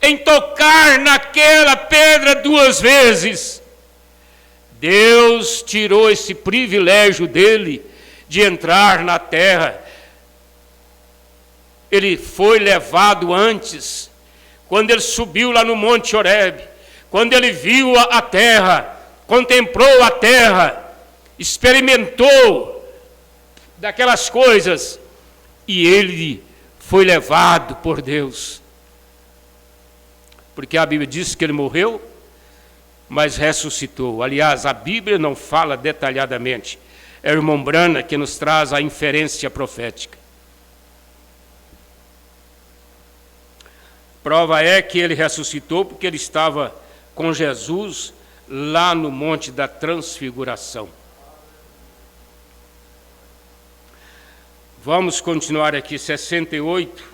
em tocar naquela pedra 2 vezes, Deus tirou esse privilégio dele de entrar na terra. Ele foi levado antes, quando ele subiu lá no Monte Horebe, quando ele viu a terra, contemplou a terra, experimentou daquelas coisas, e ele foi levado por Deus. Porque a Bíblia diz que ele morreu, mas ressuscitou. Aliás, a Bíblia não fala detalhadamente. É o irmão Brana que nos traz a inferência profética. Prova é que ele ressuscitou porque ele estava com Jesus lá no Monte da Transfiguração. Vamos continuar aqui, 68.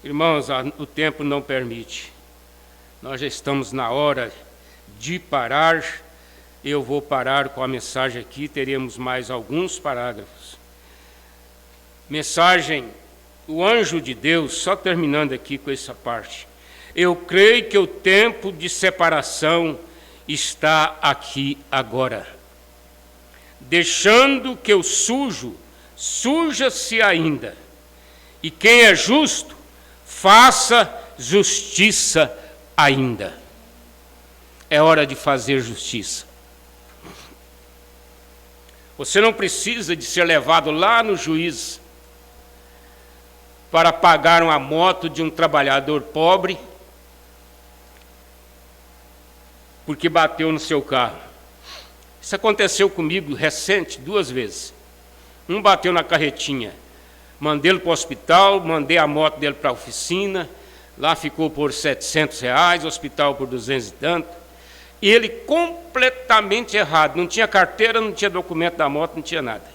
Irmãos, o tempo não permite. Nós já estamos na hora de parar. Eu vou parar com a mensagem aqui, teremos mais alguns parágrafos. Mensagem, o anjo de Deus, só terminando aqui com essa parte. Eu creio que o tempo de separação está aqui agora. Deixando que o sujo suja-se ainda, e quem é justo, faça justiça ainda. É hora de fazer justiça. Você não precisa de ser levado lá no juiz para pagar uma moto de um trabalhador pobre porque bateu no seu carro. Isso aconteceu comigo recente 2 vezes. Um bateu na carretinha, mandei ele para o hospital, mandei a moto dele para a oficina, lá ficou por R$700, hospital por 200 e tanto, e ele completamente errado, não tinha carteira, não tinha documento da moto, não tinha nada.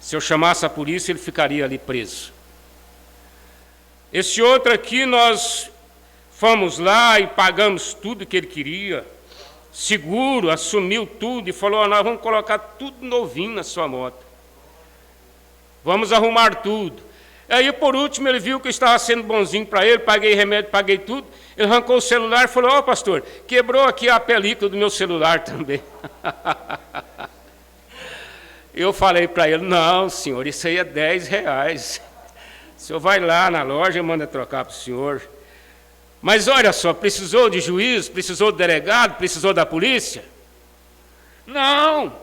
Se eu chamasse a polícia, ele ficaria ali preso. Esse outro aqui, nós fomos lá e pagamos tudo que ele queria, seguro, assumiu tudo e falou, nós vamos colocar tudo novinho na sua moto. Vamos arrumar tudo. Aí, por último, ele viu que eu estava sendo bonzinho para ele, paguei remédio, paguei tudo. Ele arrancou o celular e falou, pastor, quebrou aqui a película do meu celular também. Eu falei para ele, não, senhor, isso aí é R$10. O senhor vai lá na loja e manda trocar para o senhor. Mas olha só, precisou de juiz, precisou do delegado, precisou da polícia? Não.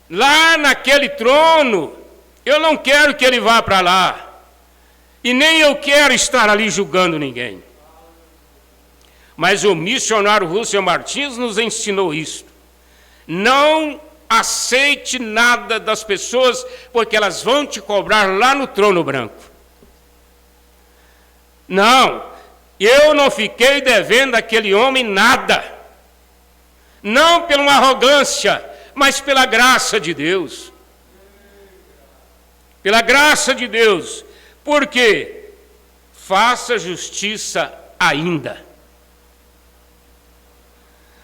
Lá naquele trono, eu não quero que ele vá para lá. E nem eu quero estar ali julgando ninguém. Mas o missionário Russell Martins nos ensinou isso. Não aceite nada das pessoas, porque elas vão te cobrar lá no trono branco. Não. Eu não fiquei devendo àquele homem nada. Não pela uma arrogância, mas pela graça de Deus. Pela graça de Deus. Por quê? Faça justiça ainda.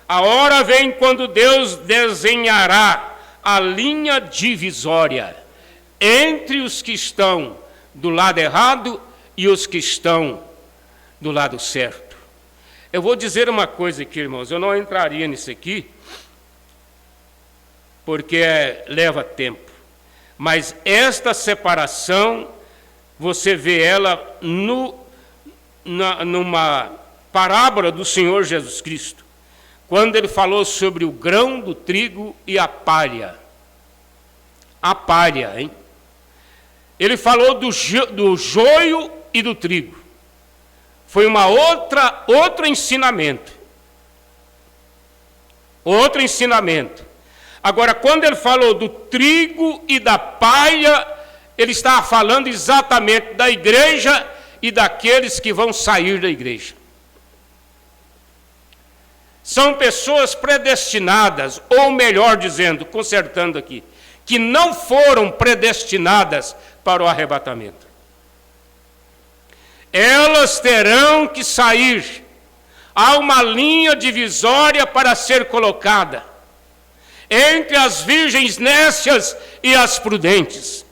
A hora vem quando Deus desenhará a linha divisória entre os que estão do lado errado e os que estão do lado certo. Eu vou dizer uma coisa aqui, irmãos, eu não entraria nisso aqui, porque leva tempo. Mas esta separação, você vê ela numa parábola do Senhor Jesus Cristo, quando ele falou sobre o grão do trigo e a palha. A palha, hein? Ele falou do joio e do trigo. Foi outro ensinamento. Outro ensinamento. Agora, quando ele falou do trigo e da palha, ele estava falando exatamente da igreja e daqueles que vão sair da igreja. São pessoas predestinadas, ou melhor dizendo, consertando aqui, que não foram predestinadas para o arrebatamento. Elas terão que sair. Há uma linha divisória para ser colocada entre as virgens nécias e as prudentes.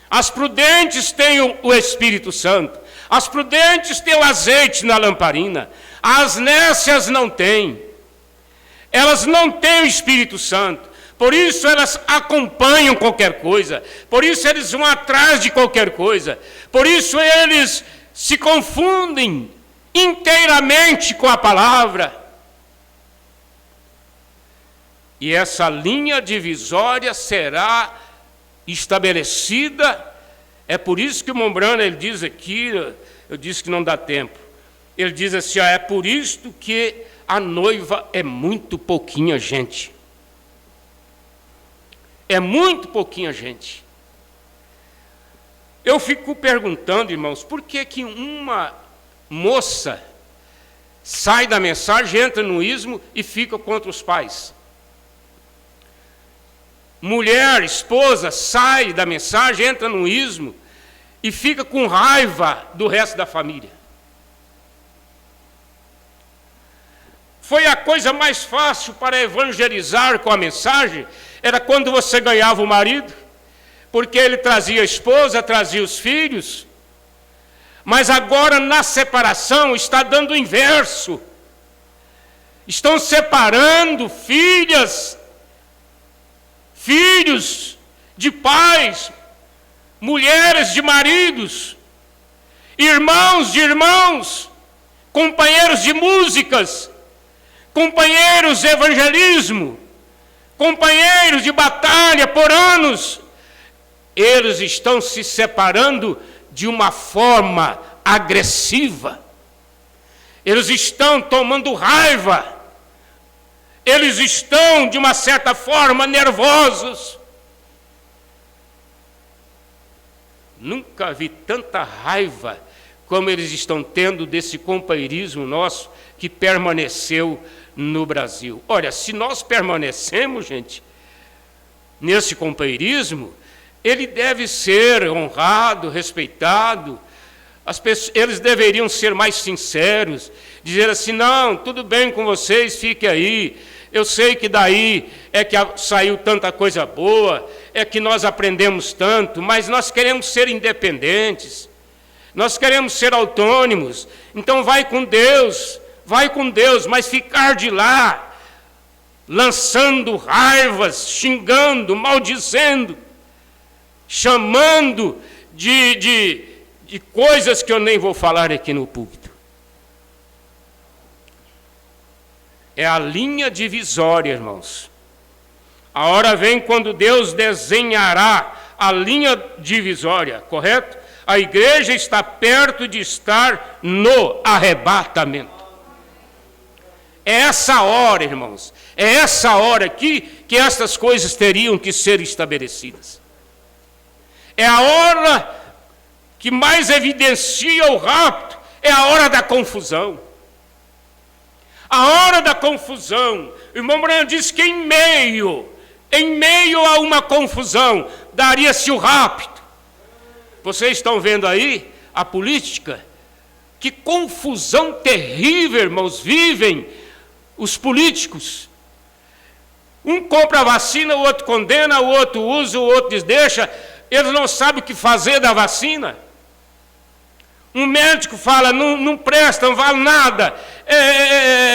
As prudentes têm o Espírito Santo. As prudentes têm o azeite na lamparina. As nécias não têm. Elas não têm o Espírito Santo. Por isso elas acompanham qualquer coisa. Por isso eles vão atrás de qualquer coisa. Por isso eles se confundem inteiramente com a palavra. E essa linha divisória será estabelecida. É por isso que o Mombrana, ele diz aqui, eu disse que não dá tempo. Ele diz assim, é por isto que a noiva é muito pouquinha gente. É muito pouquinha gente. Eu fico perguntando, irmãos, por que uma moça sai da mensagem, entra no ismo e fica contra os pais? Mulher, esposa, sai da mensagem, entra no ismo e fica com raiva do resto da família. Foi a coisa mais fácil para evangelizar com a mensagem, era quando você ganhava o marido, porque ele trazia a esposa, trazia os filhos. Mas agora na separação está dando o inverso. Estão separando filhos de pais, mulheres de maridos, irmãos de irmãos, companheiros de músicas, companheiros de evangelismo, companheiros de batalha por anos. Eles estão se separando de uma forma agressiva. Eles estão tomando raiva. Eles estão, de uma certa forma, nervosos. Nunca vi tanta raiva como eles estão tendo desse companheirismo nosso que permaneceu no Brasil. Olha, se nós permanecemos, gente, nesse companheirismo, ele deve ser honrado, respeitado. Eles deveriam ser mais sinceros, dizer assim, não, tudo bem com vocês, fique aí. Eu sei que daí é que saiu tanta coisa boa, é que nós aprendemos tanto, mas nós queremos ser independentes, nós queremos ser autônomos. Então vai com Deus, mas ficar de lá, lançando raivas, xingando, maldizendo, chamando de coisas que eu nem vou falar aqui no púlpito. É a linha divisória, irmãos. A hora vem quando Deus desenhará a linha divisória, correto? A igreja está perto de estar no arrebatamento. É essa hora, irmãos, é essa hora aqui que estas coisas teriam que ser estabelecidas. É a hora que mais evidencia o rapto, é a hora da confusão. A hora da confusão. O irmão Branham diz que em meio a uma confusão, daria-se o rapto. Vocês estão vendo aí a política? Que confusão terrível, irmãos, vivem os políticos. Um compra a vacina, o outro condena, o outro usa, o outro deixa. Eles não sabem o que fazer da vacina. Um médico fala, não presta, não vale nada,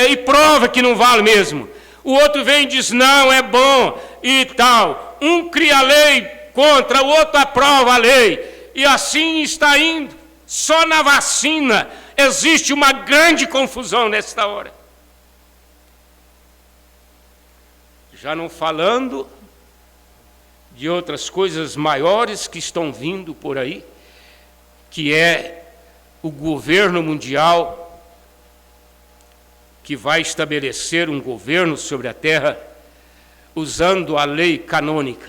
e prova que não vale mesmo. O outro vem e diz, não, é bom, e tal. Um cria a lei contra, o outro aprova a lei. E assim está indo. Só na vacina existe uma grande confusão nesta hora. Já não falando de outras coisas maiores que estão vindo por aí, que é o governo mundial, que vai estabelecer um governo sobre a terra, usando a lei canônica.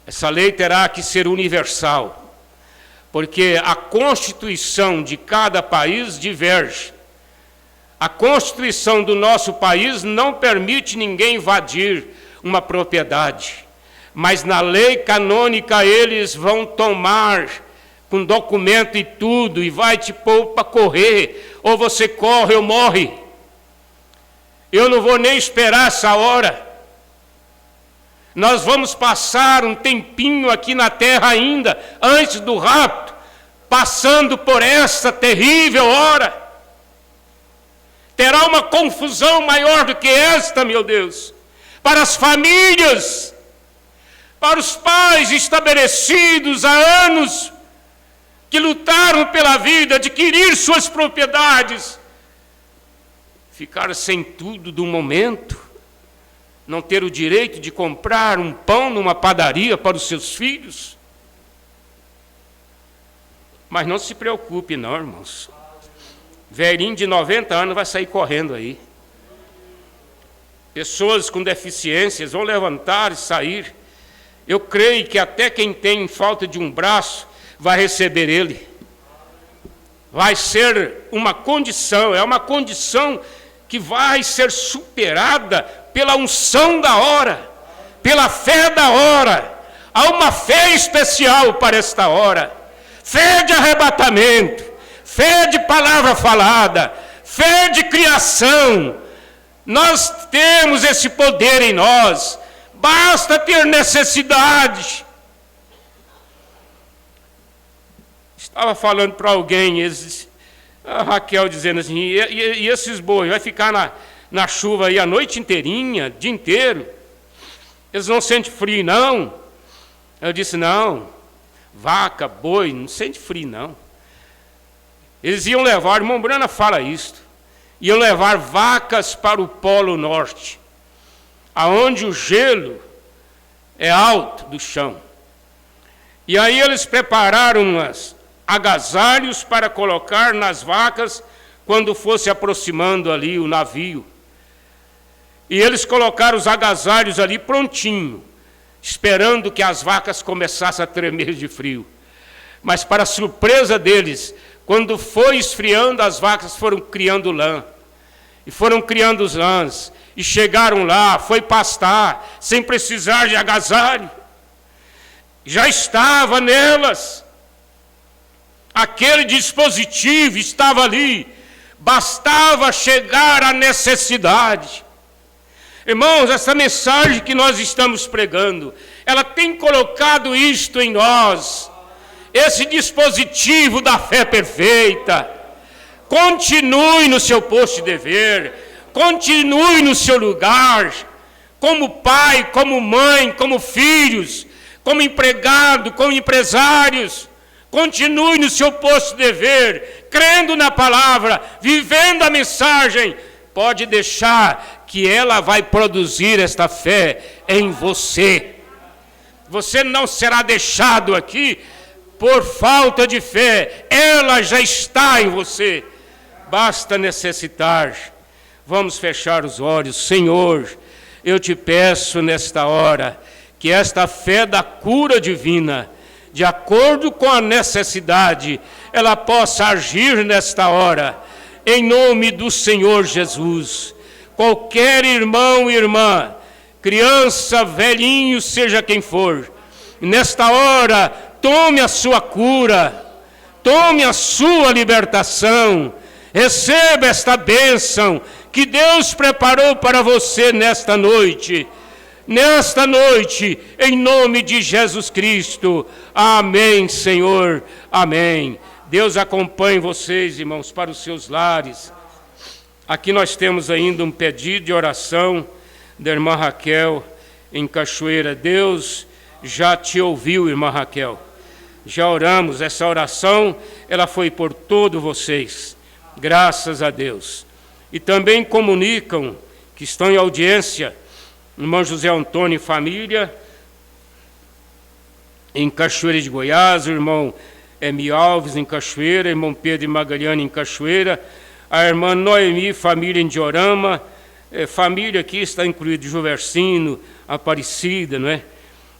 Essa lei terá que ser universal, porque a constituição de cada país diverge. A constituição do nosso país não permite ninguém invadir uma propriedade. Mas na lei canônica eles vão tomar com documento e tudo, e vai te pôr para correr, ou você corre ou morre. Eu não vou nem esperar essa hora. Nós vamos passar um tempinho aqui na terra ainda, antes do rapto, passando por essa terrível hora. Terá uma confusão maior do que esta, meu Deus, para as famílias, para os pais estabelecidos há anos, que lutaram pela vida, adquirir suas propriedades, ficar sem tudo do momento, não ter o direito de comprar um pão numa padaria para os seus filhos. Mas não se preocupe não, irmãos. Velhinho de 90 anos vai sair correndo aí. Pessoas com deficiências vão levantar e sair. Eu creio que até quem tem falta de um braço vai receber ele. Vai ser uma condição, é uma condição que vai ser superada pela unção da hora, pela fé da hora. Há uma fé especial para esta hora. Fé de arrebatamento, fé de palavra falada, fé de criação. Nós temos esse poder em nós. Basta ter necessidade. Estava falando para alguém, a Raquel dizendo assim, e esses bois, vai ficar na chuva aí a noite inteirinha, dia inteiro? Eles não sentem frio, não? Eu disse, não, vaca, boi, não sente frio, não. Eles iam levar, o irmão Brana fala isto, iam levar vacas para o Polo Norte, aonde o gelo é alto do chão. E aí eles prepararam agasalhos para colocar nas vacas quando fosse aproximando ali o navio. E eles colocaram os agasalhos ali prontinho, esperando que as vacas começassem a tremer de frio. Mas para surpresa deles, quando foi esfriando, as vacas foram criando lã. E foram criando os lãs. E chegaram lá, foi pastar, sem precisar de agasalho. Já estava nelas. Aquele dispositivo estava ali, bastava chegar à necessidade. Irmãos, essa mensagem que nós estamos pregando, ela tem colocado isto em nós, esse dispositivo da fé perfeita. Continue no seu posto de dever, continue no seu lugar, como pai, como mãe, como filhos, como empregado, como empresários. Continue no seu posto de dever, crendo na palavra, vivendo a mensagem. Pode deixar que ela vai produzir esta fé em você. Você não será deixado aqui por falta de fé. Ela já está em você. Basta necessitar. Vamos fechar os olhos. Senhor, eu te peço nesta hora que esta fé da cura divina, de acordo com a necessidade, ela possa agir nesta hora, em nome do Senhor Jesus. Qualquer irmão e irmã, criança, velhinho, seja quem for, nesta hora, tome a sua cura, tome a sua libertação, receba esta bênção que Deus preparou para você nesta noite. Nesta noite, em nome de Jesus Cristo. Amém, Senhor. Amém. Deus acompanhe vocês, irmãos, para os seus lares. Aqui nós temos ainda um pedido de oração da irmã Raquel, em Cachoeira. Deus já te ouviu, irmã Raquel. Já oramos. Essa oração, ela foi por todos vocês. Graças a Deus. E também comunicam que estão em audiência irmão José Antônio e família, em Cachoeira de Goiás, o irmão Emi Alves, em Cachoeira, irmão Pedro e Magalhães, em Cachoeira, a irmã Noemi, família em Diorama, família aqui está incluído Juversino, Aparecida, não é?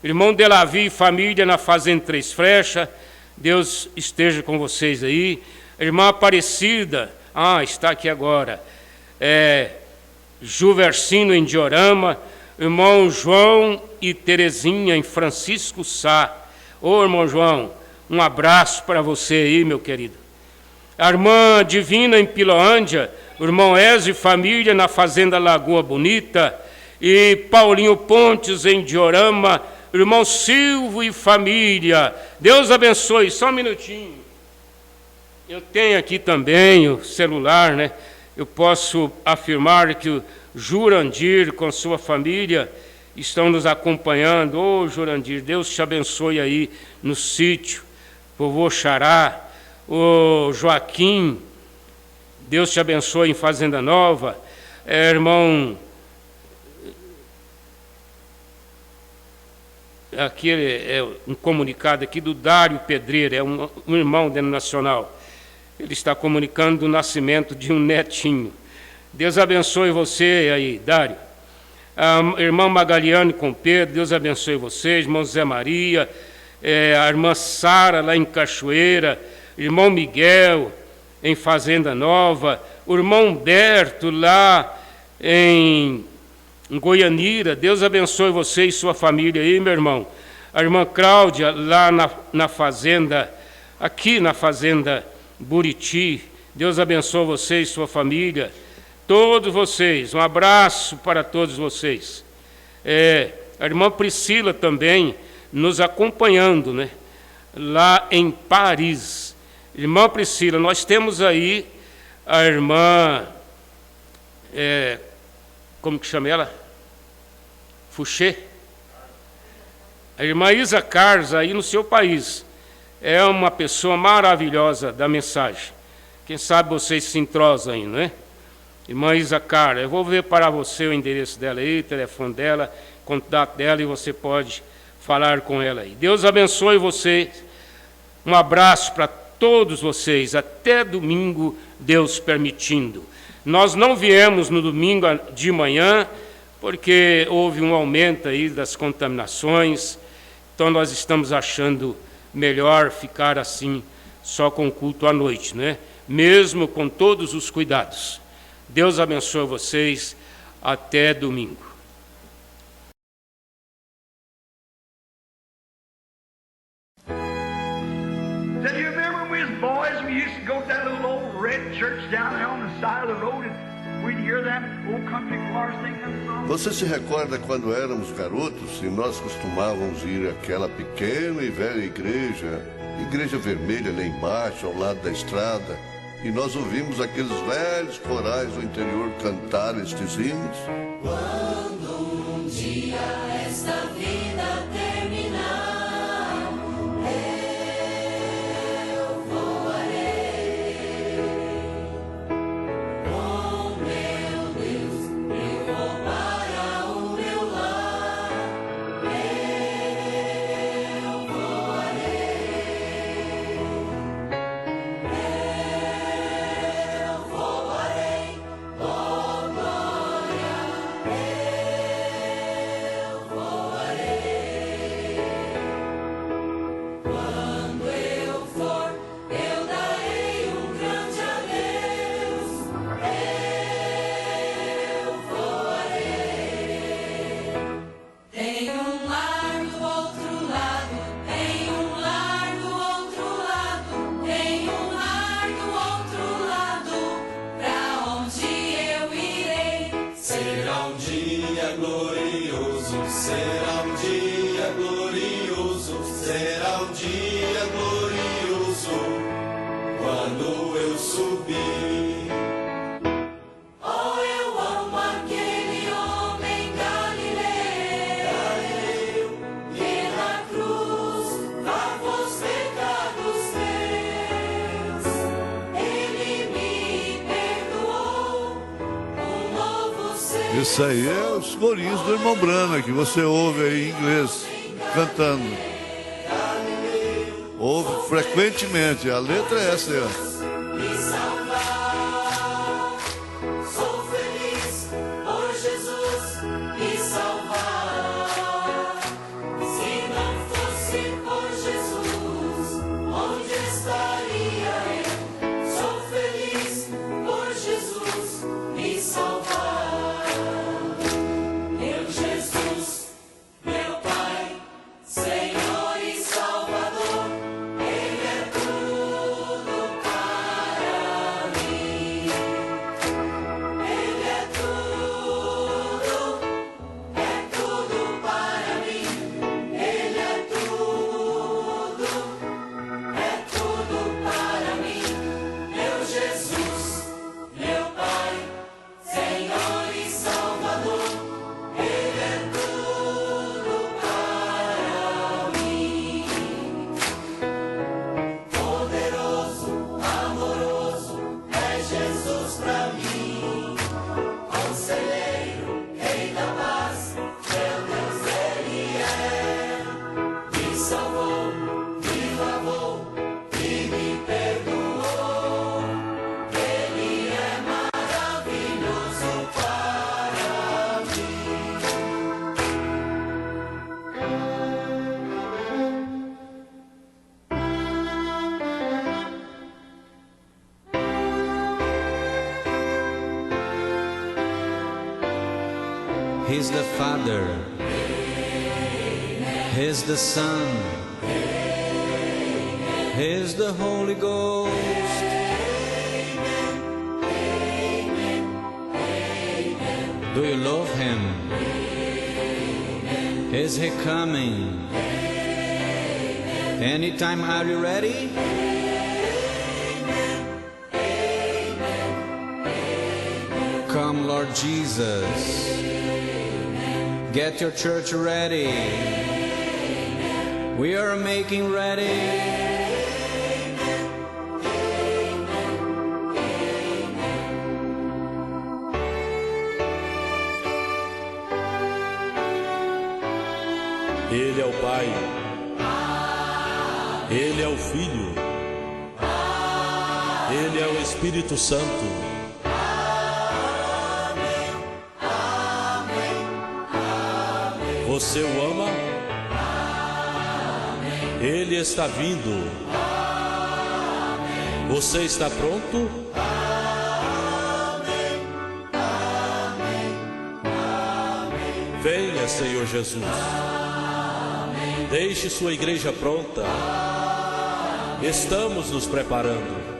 Irmão Delavi, família na Fazenda Três Flechas, Deus esteja com vocês aí. Irmã Aparecida, está aqui agora, Juversino em Diorama, irmão João e Terezinha em Francisco Sá. Ô, irmão João, um abraço para você aí, meu querido. A irmã Divina em Piloândia, o irmão Ezio e família na Fazenda Lagoa Bonita, e Paulinho Pontes em Diorama, irmão Silvio e família. Deus abençoe. Só um minutinho. Eu tenho aqui também o celular, né? Eu posso afirmar que o Jurandir com sua família estão nos acompanhando. Ô, Jurandir, Deus te abençoe aí no sítio. Vovô Xará, ô Joaquim, Deus te abençoe em Fazenda Nova. Irmão, aqui é um comunicado aqui do Dário Pedreira, é um irmão denominacional. Ele está comunicando o nascimento de um netinho. Deus abençoe você aí, Dário. A irmã Magaliane com Pedro, Deus abençoe vocês. Irmão Zé Maria, a irmã Sara lá em Cachoeira, irmão Miguel em Fazenda Nova, o irmão Humberto lá em Goianira. Deus abençoe você e sua família aí, meu irmão. A irmã Cláudia lá na fazenda, aqui na Fazenda Buriti. Deus abençoe você e sua família. Todos vocês, um abraço para todos vocês. A irmã Priscila também nos acompanhando, né? Lá em Paris. Irmã Priscila, nós temos aí a irmã, como que chama ela? Fouché? A irmã Isa Carlos aí no seu país. É uma pessoa maravilhosa da mensagem. Quem sabe vocês se entrosam aí, não é? Irmã Isa Carlos, eu vou ver para você o endereço dela aí, o telefone dela, contato dela, e você pode falar com ela aí. Deus abençoe vocês. Um abraço para todos vocês. Até domingo, Deus permitindo. Nós não viemos no domingo de manhã, porque houve um aumento aí das contaminações. Então nós estamos achando melhor ficar assim, só com culto à noite, né? Mesmo com todos os cuidados. Deus abençoe vocês. Até domingo. Said, you remember when we was boys, we used to go to that little old red church down there on the side of the road, and we'd hear that old country choir singing that song? Você se recorda quando éramos garotos e nós costumávamos ir àquela pequena e velha igreja vermelha lá embaixo, ao lado da estrada, e nós ouvimos aqueles velhos corais do interior cantar estes hinos? Quando um dia esta vida terminar, eu voarei com meu Deus, eu vou para o meu lar, eu voarei, oh glória, eu voarei. Quando eu for, eu darei um grande adeus, eu voarei. Tem um lar do outro lado, tem um lar do outro lado, tem um lar do outro lado, pra onde eu irei. Será um dia glorioso, será um dia glorioso, será um dia glorioso, quando eu subir. Oh, eu amo aquele homem Galileu, que na cruz pagou os pecados meus. Ele me perdoou, um novo ser. Isso aí é os corinhos do irmão Brana, que você ouve aí em inglês, cantando. Ouve frequentemente, a letra é essa aí, ó. Me salvar, sou feliz por Jesus me salvar. Se não fosse por Jesus, onde estaria eu? Sou feliz por Jesus me salvar. Meu Jesus He's the Father. He's the Son. He's the Holy Ghost. Do you love Him? Is He coming? Anytime, are you ready? Come, Lord Jesus. Get your church ready. We are making ready. Ele é o Pai, Ele é o Filho, Ele é o Espírito Santo. Você o ama? Ele está vindo. Você está pronto? Venha, Senhor Jesus. Deixe sua igreja pronta. Estamos nos preparando.